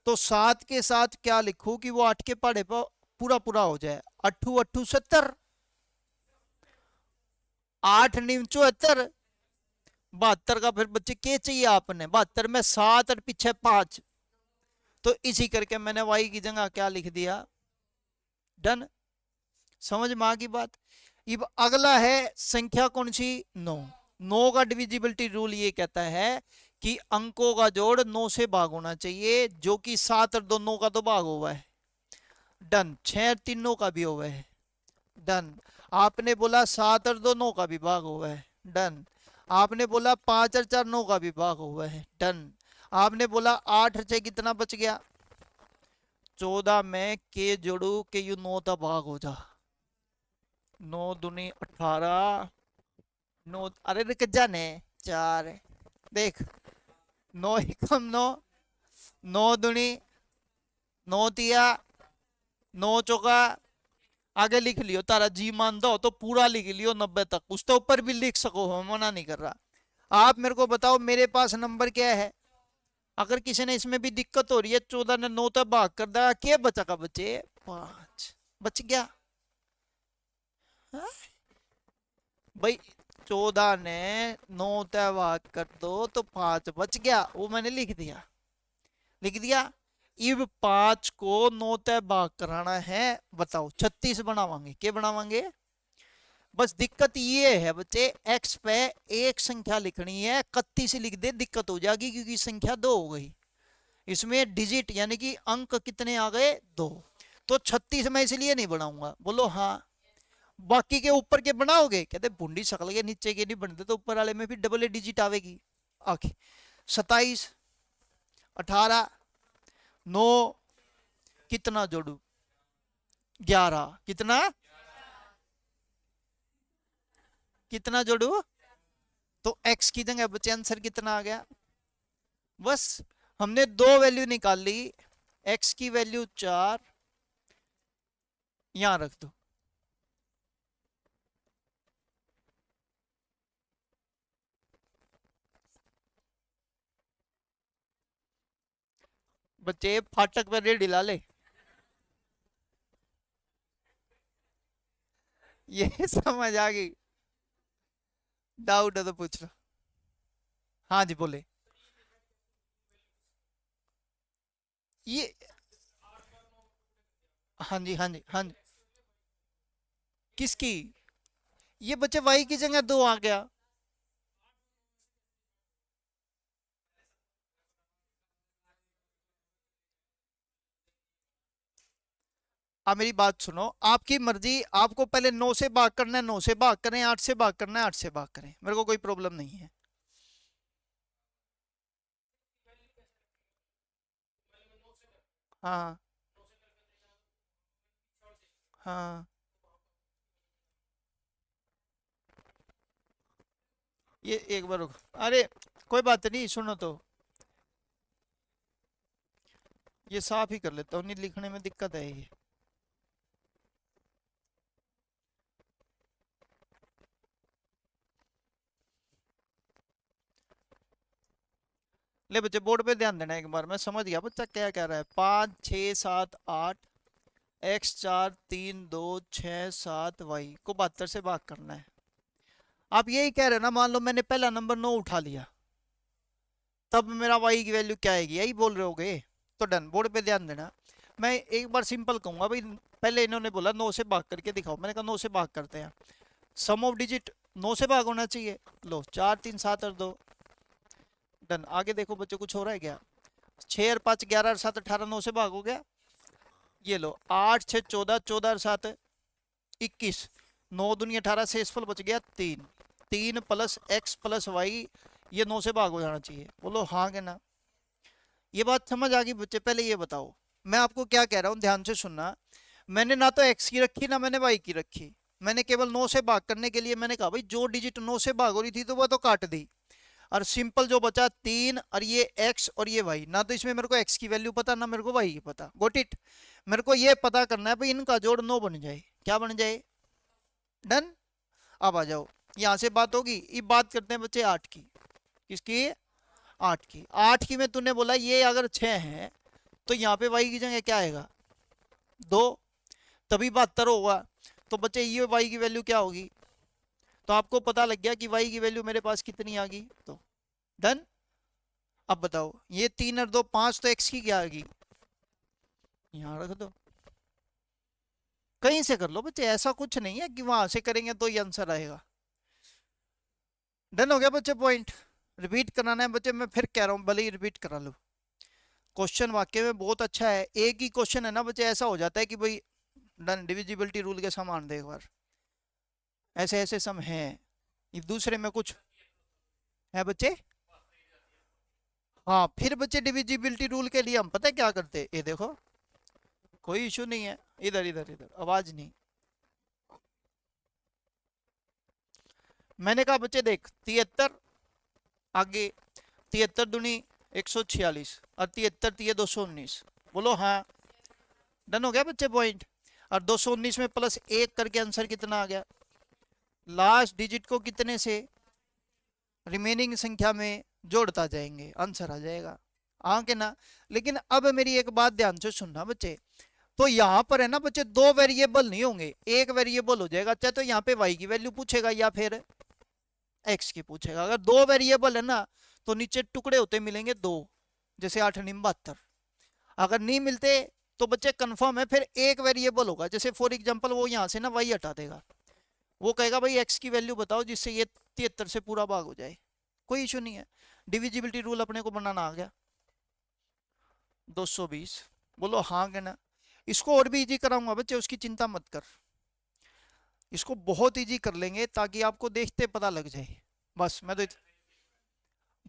तो 7 के साथ क्या लिखूं कि वो 8 के पहाड़े पर पूरा पूरा हो जाए। 8 8 70, 8 9 74, 72 का फिर बच्चे क्या चाहिए आपने, 72 में 7 और पीछे 5, तो इसी करके मैंने वाई की जगह क्या लिख दिया, डन। समझ में आ गई बात। अब अगला है संख्या कौन सी, 9। 9 का डिविजिबिलिटी रूल ये कहता है कि अंकों का जोड़ 9 से भाग होना चाहिए, जो कि 7 और 2 9 का तो भाग हुआ है, डन। 6 और 3 9 का भी हुआ है, डन। आपने बोला 7 और 2 9 का भी भाग हुआ है, डन। आपने बोला 5 और 4 9 का भी भाग हुआ है, डन। आपने बोला 8 और 6 कितना बच गया, 14 में के जोड़ू के यू 9 का भाग हो जा, 9 दूनी 18, 9 अरे रुक जाने 4, देख 9 एकम 9, 9 दूनी 9 तिया 9 चौका, आगे लिख लियो, तारा जी मान दो तो पूरा लिख लियो 90 तक, उस तो ऊपर भी लिख सको, हम मना नहीं कर रहा। आप मेरे को बताओ मेरे पास नंबर क्या है, अगर किसी ने इसमें भी दिक्कत हो रही है, 14 ने 9 तक भाग कर दिया, क्या बचा का बच्चे, 5 बच गया। हाँ? भाई 14 ने 9 तय भाग कर दो तो 5 बच गया, वो मैंने लिख दिया, लिख दिया। इब 5 को 9 तय भाग कराना है, बताओ 36 बनावांगे, क्या बनावांगे। बस दिक्कत ये है बच्चे, एक्स पे एक संख्या लिखनी है, 31 लिख दे दिक्कत हो जाएगी, क्योंकि संख्या 2 हो गई, इसमें डिजिट यानी कि अंक कितने आ गए, 2। तो 36 मैं इसलिए नहीं बनाऊंगा, बोलो हाँ। बाकी के ऊपर के बनाओगे, कहते बूंदी शकल के नीचे के नहीं बनते, तो ऊपर वाले में भी डबल डिजिट आवेगी। ओके 27 18 9 कितना जोड़ू, 11 कितना, कितना जोड़ू, तो x की जगह बच्चे आंसर कितना आ गया, बस हमने दो वैल्यू निकाल ली, x की वैल्यू 4, यहां रख दो, बच्चे फाटक पे रेडी ला ले, ये समझ आ गई, डाउट है तो पूछ लो। हाँ जी बोले, ये हाँ जी हाँ जी हाँ जी, किसकी, ये बच्चे वाई की जगह 2 आ गया। अब मेरी बात सुनो, आपकी मर्जी, आपको पहले 9 से भाग करना है 9 से भाग करें, 8 से भाग करना है 8 से भाग करें, मेरे को कोई प्रॉब्लम नहीं है। हाँ हाँ, ये एक बार रुको, अरे कोई बात नहीं, सुनो तो, ये साफ ही कर लेता हूँ, नहीं लिखने में दिक्कत है ये। ले बच्चे बोर्ड पे ध्यान देना एक बार, मैं समझ गया बच्चा क्या कह रहा है। 5 6 7 8 x 4 3 2 6 7 y को 72 से भाग करना है। आप यही कह रहे हो ना, मान लो मैंने पहला नंबर 9 उठा लिया, तब मेरा y की वैल्यू क्या आएगी, यही बोल रहे होगे, तो डन, बोर्ड पे ध्यान देना। मैं एक बार सिंपल कहूंगा भाई, पहले इन्होंने बोला 9 से भाग करके दिखाओ, मैंने कहा 9 से भाग करते हैं, सम ऑफ डिजिट 9 से भाग होना चाहिए, लो 4 3 7 और 2, डन। आगे देखो बच्चों, कुछ हो रहा है क्या, 6 और 5 11 और 7 18, 9 से भाग हो गया, ये लो 8 6 14, 14 और 7 21, 9 दूनी 18, शेषफल बच गया 3, 3 प्लस एक्स प्लस वाई, ये 9 से भाग हो जाना चाहिए, बोलो हाँ के ना। ये बात समझ आ गई बच्चे, पहले ये बताओ मैं आपको क्या कह रहा हूँ, ध्यान से सुनना। मैंने ना तो एक्स की रखी ना मैंने वाई की रखी, मैंने केवल 9 से भाग करने के लिए मैंने कहा भाई जो डिजिट 9 से भाग हो रही थी तो वो तो काट दी, और सिंपल जो बचा 3 और ये x और ये y, ना तो इसमें मेरे को x की वैल्यू पता ना मेरे को y की पता। Got it. मेरे को ये पता करना है भाई इनका जोड़ 9 बन जाए, क्या बन जाए, डन। अब आ जाओ, यहां से बात होगी। ये बात करते हैं बच्चे 8 की। किसकी, 8 की। 8 की में तूने बोला ये अगर 6 है तो यहाँ पे y की जगह क्या आएगा, 2, तभी 72 होगा। तो बच्चे ये y की वैल्यू क्या होगी, तो आपको पता लग गया कि y की वैल्यू मेरे पास कितनी आ गई, तो डन। अब बताओ ये 3 और 2 5, तो x की क्या आ गई, यहां रख दो। कहीं से कर लो बच्चे, ऐसा कुछ नहीं है कि वहां से करेंगे तो ये आंसर आएगा। डन हो गया बच्चे, पॉइंट। रिपीट कराना है बच्चे, मैं फिर कह रहा हूं भले ही रिपीट करा लो। क्वेश्चन वाक्य में बहुत अच्छा है, एक ही क्वेश्चन है ना बच्चे, ऐसा हो जाता है कि भाई डन, डिविजिबिलिटी रूल के समान दे एक बार, ऐसे ऐसे सम है। ये दूसरे में कुछ है बच्चे, हाँ फिर बच्चे डिविजिबिलिटी रूल के लिए हम पता है क्या करते, ये देखो कोई इशू नहीं है, इधर इधर इधर आवाज नहीं। मैंने कहा बच्चे देख 73 आगे, 73 दूनी 146 और 73 तिये 219, बोलो हाँ। डन हो गया बच्चे पॉइंट। और 219 में प्लस 1 करके आंसर कितना आ गया, लास्ट डिजिट को कितने से रिमेनिंग संख्या में जोड़ता जाएंगे, आंसर आ जाएगा, हाँ के ना। लेकिन अब मेरी एक बात ध्यान से सुनना बच्चे, तो यहाँ पर है ना बच्चे दो वेरिएबल नहीं होंगे, एक वेरिएबल हो जाएगा। चाहे तो यहाँ पे y की वैल्यू पूछेगा या फिर x की पूछेगा। अगर दो वेरिएबल है ना तो नीचे टुकड़े होते मिलेंगे दो, जैसे 8 × 72। अगर नहीं मिलते तो बच्चे कंफर्म है फिर एक वेरिएबल होगा, जैसे फॉर एग्जांपल वो यहाँ से ना y हटा देगा, वो कहेगा भाई x की वैल्यू बताओ जिससे ये 73 से पूरा भाग हो जाए, कोई इशू नहीं है। डिविजिबिलिटी रूल अपने को बनाना आ गया। 220, बोलो हाँ के ना। इसको और भी इजी कराऊंगा बच्चे, उसकी चिंता मत कर, इसको बहुत इजी कर लेंगे ताकि आपको देखते पता लग जाए। बस मैं तो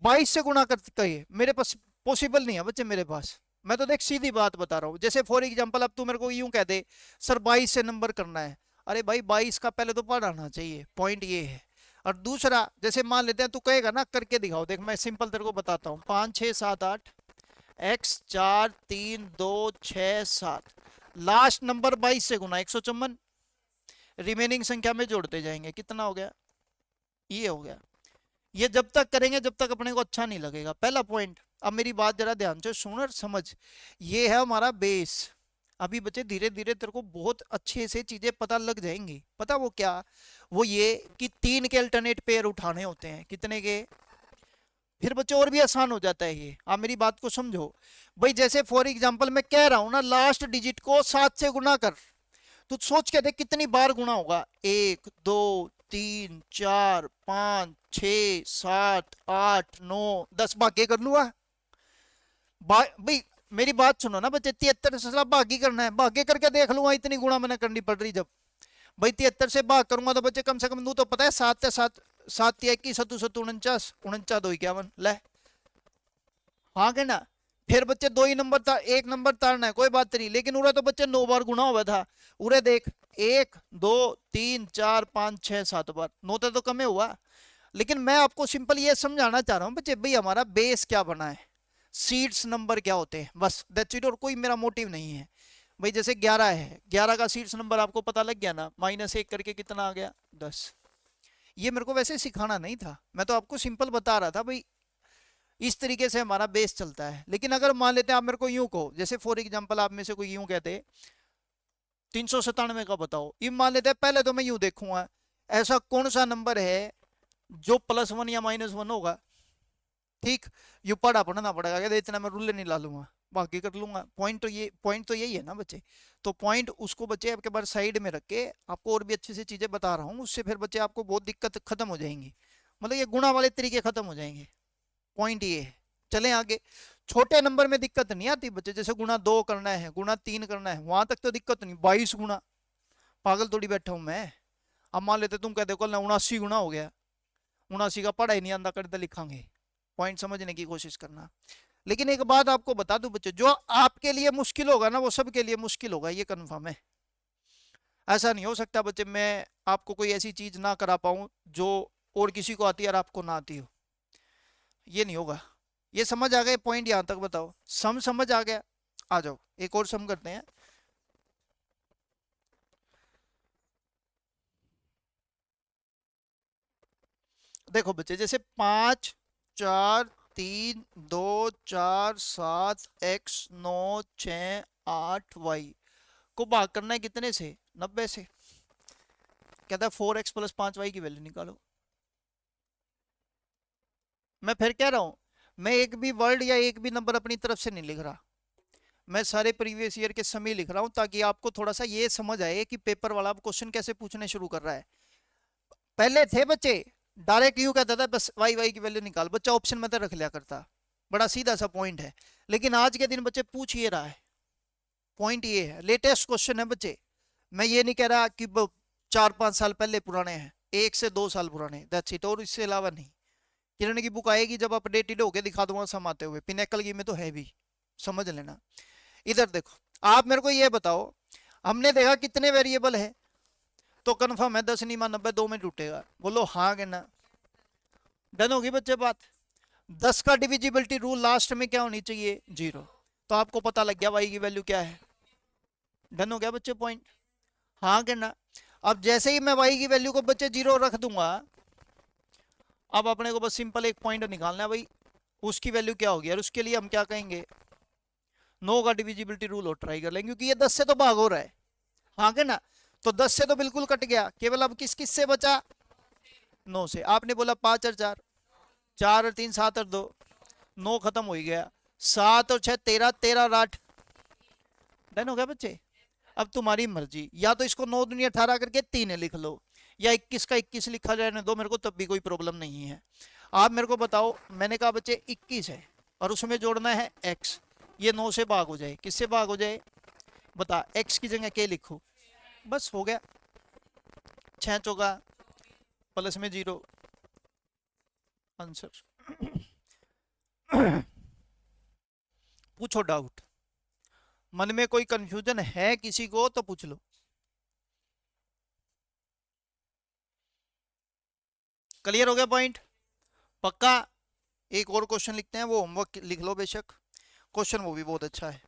22 से गुणा कर कहिए, मेरे पास पॉसिबल नहीं है बच्चे मेरे पास। मैं तो देख सीधी बात बता रहा हूँ, जैसे फॉर एग्जांपल अब तू मेरे को यूं कह दे सर 22 से नंबर करना है, अरे भाई 22 का पहले तो पढ़ आना चाहिए, पॉइंट ये है। और दूसरा जैसे मान लेते हैं तू कहेगा ना करके दिखाओ, देख मैं सिंपल तेरे को बताता हूँ, 5 6 7 8 x 4 3 2 6 7, लास्ट नंबर 22 से गुना 154, रिमेनिंग संख्या में जोड़ते जाएंगे, कितना हो गया, ये हो गया। ये जब तक करेंगे जब तक अपने को अच्छा नहीं लगेगा, पहला पॉइंट। अब मेरी बात जरा ध्यान से सुन और समझ, ये है हमारा बेस। अभी बच्चे धीरे धीरे तेरे को बहुत अच्छे से चीजें पता लग जाएंगी। पता वो क्या, वो ये कि 3 के अल्टरनेट पेयर उठाने होते हैं, कितने के, फिर बच्चे और भी आसान हो जाता है ये। आप मेरी बात को समझो भाई, जैसे फॉर एग्जांपल मैं कह रहा हूं ना लास्ट डिजिट को 7 से गुना कर, तो सोच के देख कितनी बार गुना होगा, 1 2 3 4 5 6 7 8 9 10, भाग्य कर लूंगा भाई। मेरी बात सुनो ना बच्चे, 73 से भाग्य करना है, भाग्य करके देख लूंगा, इतनी गुणा मैंने करनी पड़ रही जब। भाई 73 से भाग करूंगा तो बच्चे कम से कम नू तो पता है, 7 7 7 21 7 7 49 49 2 51 ले, हाँ के ना। फिर बच्चे दो ही नंबर था, एक नंबर तारना है कोई बात नहीं, लेकिन उरे तो बच्चे 9 बार गुना हुआ था। उरे देख 1 2 3 4 5 6 7 बार, 9 तो कम हुआ। लेकिन मैं आपको सिंपल ये समझाना चाह रहा हूँ बच्चे, भाई हमारा बेस क्या बना है, सीड्स नंबर क्या होते हैं, बस दैट्स इट, और कोई मेरा मोटिव नहीं है। भाई जैसे 11 है, 11 का सीड्स नंबर आपको पता लग गया ना, -1 करके कितना आ गया 10। ये मेरे को वैसे सिखाना नहीं था, मैं तो आपको सिंपल बता रहा था भाई इस तरीके से हमारा बेस चलता है। लेकिन अगर मान लेते हैं आप मेरे को यूं कहो, जैसे फॉर एग्जांपल आप में से कोई यूं कहते 397 का बताओ, ये मान लेते हैं, पहले तो मैं यूं देखूंगा ऐसा कौन सा नंबर है जो +1 या -1 होगा, ठीक। यू पढ़ना पड़ेगा, कहते इतना मैं रूले नहीं ला लूंगा, बाकी कर लूंगा। पॉइंट तो यही है ना बच्चे। तो पॉइंट उसको बच्चे आपके बार साइड में रख के आपको और भी अच्छी सी चीजें बता रहा हूँ, उससे फिर बच्चे आपको बहुत दिक्कत खत्म हो जाएंगी, मतलब ये गुणा वाले तरीके खत्म हो जाएंगे। पॉइंट ये है। चले आगे, छोटे नंबर में दिक्कत नहीं आती बच्चे, जैसे गुणा 2 करना है, गुणा 3 करना है, वहां तक तो दिक्कत नहीं। 22 गुणा, पागल थोड़ी बैठा हूं मैं। अब मान लेते तुम कहते कल 79 गुणा हो गया, 79 का पढ़ा ही नहीं आंदा करते लिखांगे। पॉइंट समझने की कोशिश करना। लेकिन एक बात आपको बता दूं बच्चे, जो आपके लिए मुश्किल होगा ना वो सबके लिए मुश्किल होगा, ये कन्फर्म है। ऐसा नहीं हो सकता बच्चे, मैं आपको कोई ऐसी चीज ना करा पाऊं जो और किसी को आती है और आपको ना आती हो, ये नहीं होगा। ये समझ आ गए पॉइंट यहां तक? बताओ, सम समझ आ गया? आ जाओ एक और सम करते हैं। देखो बच्चे, जैसे 5, 4, 3, 2, 4, 7 x 9, 6, 8 y को भाग करना है कितने से? 90 से। कहता है 4x + 5y की वैल्यू निकालो। मैं फिर कह रहा हूं, मैं एक भी वर्ड या एक भी नंबर अपनी तरफ से नहीं लिख रहा, मैं सारे प्रीवियस ईयर के समय लिख रहा हूं, ताकि आपको थोड़ा सा ये समझ आए कि पेपर वाला अब क्वेश्चन कैसे पूछने शुरू कर रहा है। पहले थे बच्चे डायरेक्ट यू कहता था बस वाई वाई की वैल्यू निकाल, बच्चा ऑप्शन में तो रख लिया करता, बड़ा सीधा सा पॉइंट है। लेकिन आज के दिन बच्चे पूछ ये रहा है, पॉइंट ये है, लेटेस्ट क्वेश्चन है बच्चे। मैं ये नहीं कह रहा कि 4-5 साल पहले पुराने हैं, 1 से 2 साल पुराने, दैट्स इट, और इससे अलावा नहीं। किरण की बुक आएगी जब अपडेटेड होके दिखा दूंगा सम आते हुए, पिनेकल की में तो है भी, समझ लेना। इधर देखो, आप मेरे को ये बताओ, हमने देखा कितने वेरिएबल है, तो कन्फर्म है 10 नहीं मान 90 2 में टूटेगा, बोलो हाँ कि ना? डन होगी बच्चे बात? 10 का डिविजिबिलिटी रूल लास्ट में क्या होनी चाहिए? 0। तो आपको पता लग गया वाई की वैल्यू क्या है। डन हो गया बच्चे पॉइंट? हाँ कि ना? अब जैसे ही मैं वाई की वैल्यू को बच्चे 0 रख दूंगा, अब अपने को बस सिंपल एक पॉइंट निकालना है भाई, उसकी वैल्यू क्या होगी, और उसके लिए हम क्या कहेंगे? 9 का डिविजिबिलिटी रूल और ट्राई कर लेंगे, क्योंकि ये 10 से तो भाग हो रहा है। हाँ के ना? तो 10 से तो बिल्कुल कट गया, केवल अब किस किस से बचा? 9 से। आपने बोला 5 और 4, 4 और 3 7 और 2, 9 खत्म हो ही गया। 7 और 6 13, 13 और 8। डन हो गया बच्चे? अब तुम्हारी मर्जी, या तो इसको 9 दूनी 18 करके 3 लिख लो, या 21 का 21 लिखा जाए ना दो मेरे को, तब भी कोई प्रॉब्लम नहीं है। आप मेरे को बताओ, मैंने कहा बच्चे 21 है और उसमें जोड़ना है x, ये 9 से भाग हो जाए, किससे भाग हो जाए? बता, x की जगह क्या लिखो? बस हो गया, 6 चौका प्लस में 0, आंसर। पूछो डाउट, मन में कोई कंफ्यूजन है किसी को तो पूछ लो। क्लियर हो गया पॉइंट? पक्का? एक और क्वेश्चन लिखते हैं, वो होमवर्क लिख लो बेशक, क्वेश्चन वो भी बहुत अच्छा है।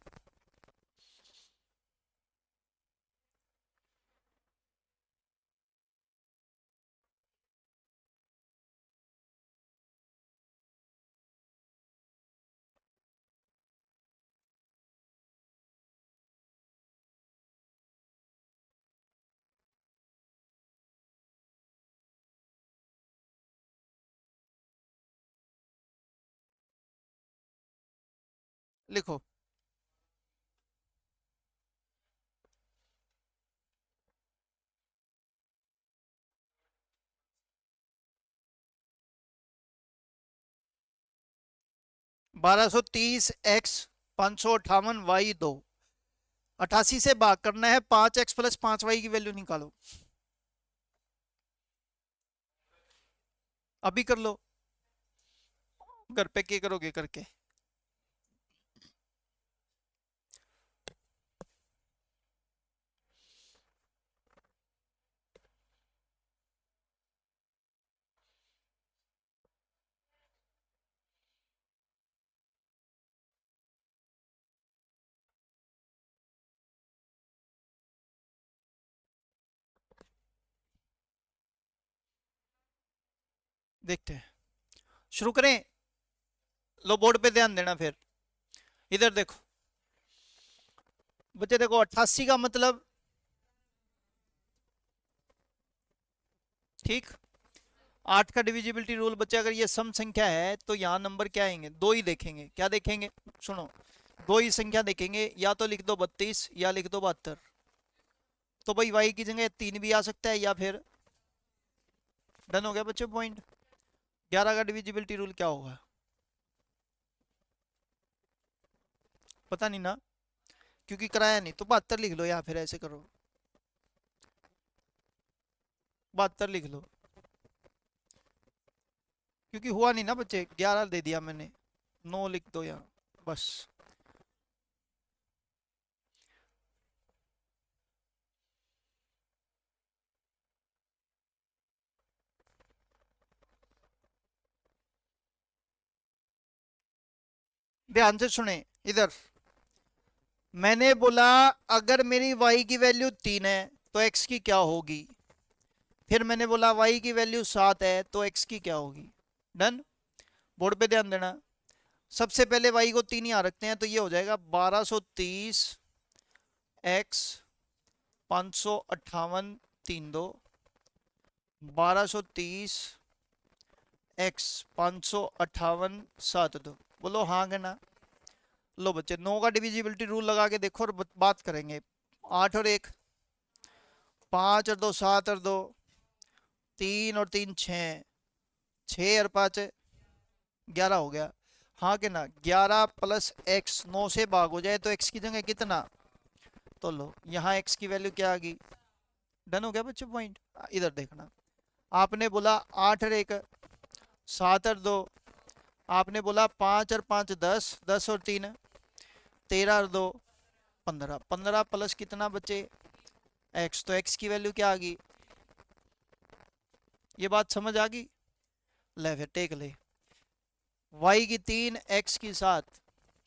लिखो। 1230 x 558 y 2, 88 से भाग करना है, 5x + 5y की वैल्यू निकालो। अभी कर लो, घर पे क्या करोगे करके। देखते हैं, शुरू करें? लो बोर्ड पे ध्यान देना फिर। इधर देखो बच्चे, देखो 88 का मतलब, ठीक, 8 का डिविजिबिलिटी रूल बच्चे, अगर ये सम संख्या है तो यहाँ नंबर क्या आएंगे? दो ही देखेंगे। क्या देखेंगे? सुनो, दो ही संख्या देखेंगे, या तो लिख दो 32 या लिख दो 72। तो भाई वाई की जगह 3 भी आ सकता है, या फिर, डन हो गया बच्चे पॉइंट? 11 का डिविजिबिलिटी रूल क्या होगा? पता नहीं ना, क्योंकि कराया नहीं, तो 72 लिख लो, या फिर ऐसे करो 72 लिख लो, क्योंकि हुआ नहीं ना बच्चे, 11 दे दिया मैंने, 9 लिख दो यहाँ, बस। ध्यान से सुने इधर। मैंने बोला अगर मेरी y की वैल्यू 3 है तो x की क्या होगी। फिर मैंने बोला y की वैल्यू 7 है तो x की क्या होगी। डन। बोर्ड पे ध्यान देना। सबसे पहले y को 3 यहाँ रखते हैं तो ये हो जाएगा 1230 x 558 3 2 1230 x 558 7 2। बोलो हाँ के ना। लो बच्चे 9 का डिविजिबिलिटी रूल लगा के देखो और बात करेंगे। 8 और 1 5 और 2 7 और 2 3 और 3 6 6 और 5 11 हो गया। हाँ के ना। 11 प्लस एक्स 9 से भाग हो जाए तो एक्स की जगह कितना। तो लो यहाँ एक्स की वैल्यू क्या आ गई। डन हो गया बच्चे पॉइंट। इधर देखना। आपने बोला 8 और 1 7 और 2। आपने बोला 5 और 5 10 10 और 3 13 और 2 15 15 प्लस कितना बच्चे एक्स। तो एक्स की वैल्यू क्या आ गई। ये बात समझ आ गई। ले फिर टेक ले। y की 3 x की 7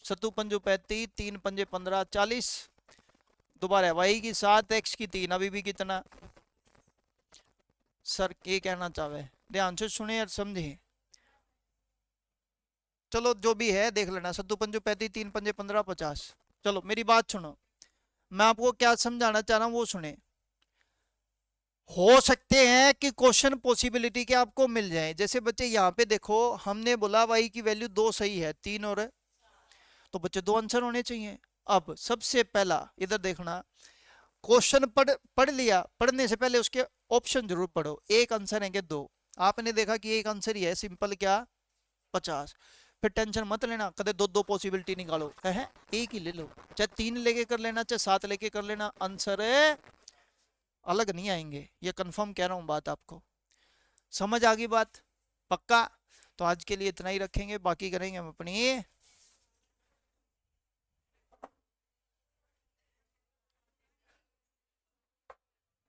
सत्तू पंजू 35 3 पंजे 15 40। दोबारा y की 7 x की 3 अभी भी कितना। सर ये कहना चाहे ध्यान से सुने और समझे। चलो जो भी है देख लेना। सत्तू पंजू 35 3 पंजे 15 50। चलो मेरी बात सुनो। मैं आपको क्या समझाना चाह रहा हूं वो सुने। हो सकते हैं कि क्वेश्चन पॉसिबिलिटी के आपको मिल जाए। जैसे बच्चे यहाँ पे देखो हमने बोला y की वैल्यू 2 सही है 3 और तो बच्चे 2 आंसर होने चाहिए। अब सबसे पहला इधर देखना। क्वेश्चन पढ़ लिया। पढ़ने से पहले उसके ऑप्शन जरूर पढ़ो। एक आंसर है कि 2। आपने देखा कि एक आंसर ही है सिंपल क्या 50। फिर टेंशन मत लेना कदे दो दो पॉसिबिलिटी निकालो है एक ही ले लो। चाहे 3 लेके कर लेना चाहे 7 लेके कर लेना आंसर अलग नहीं आएंगे। ये कंफर्म कह रहा हूं बात आपको। समझ आ गई बात पक्का। तो आज के लिए इतना ही रखेंगे बाकी करेंगे हम अपनी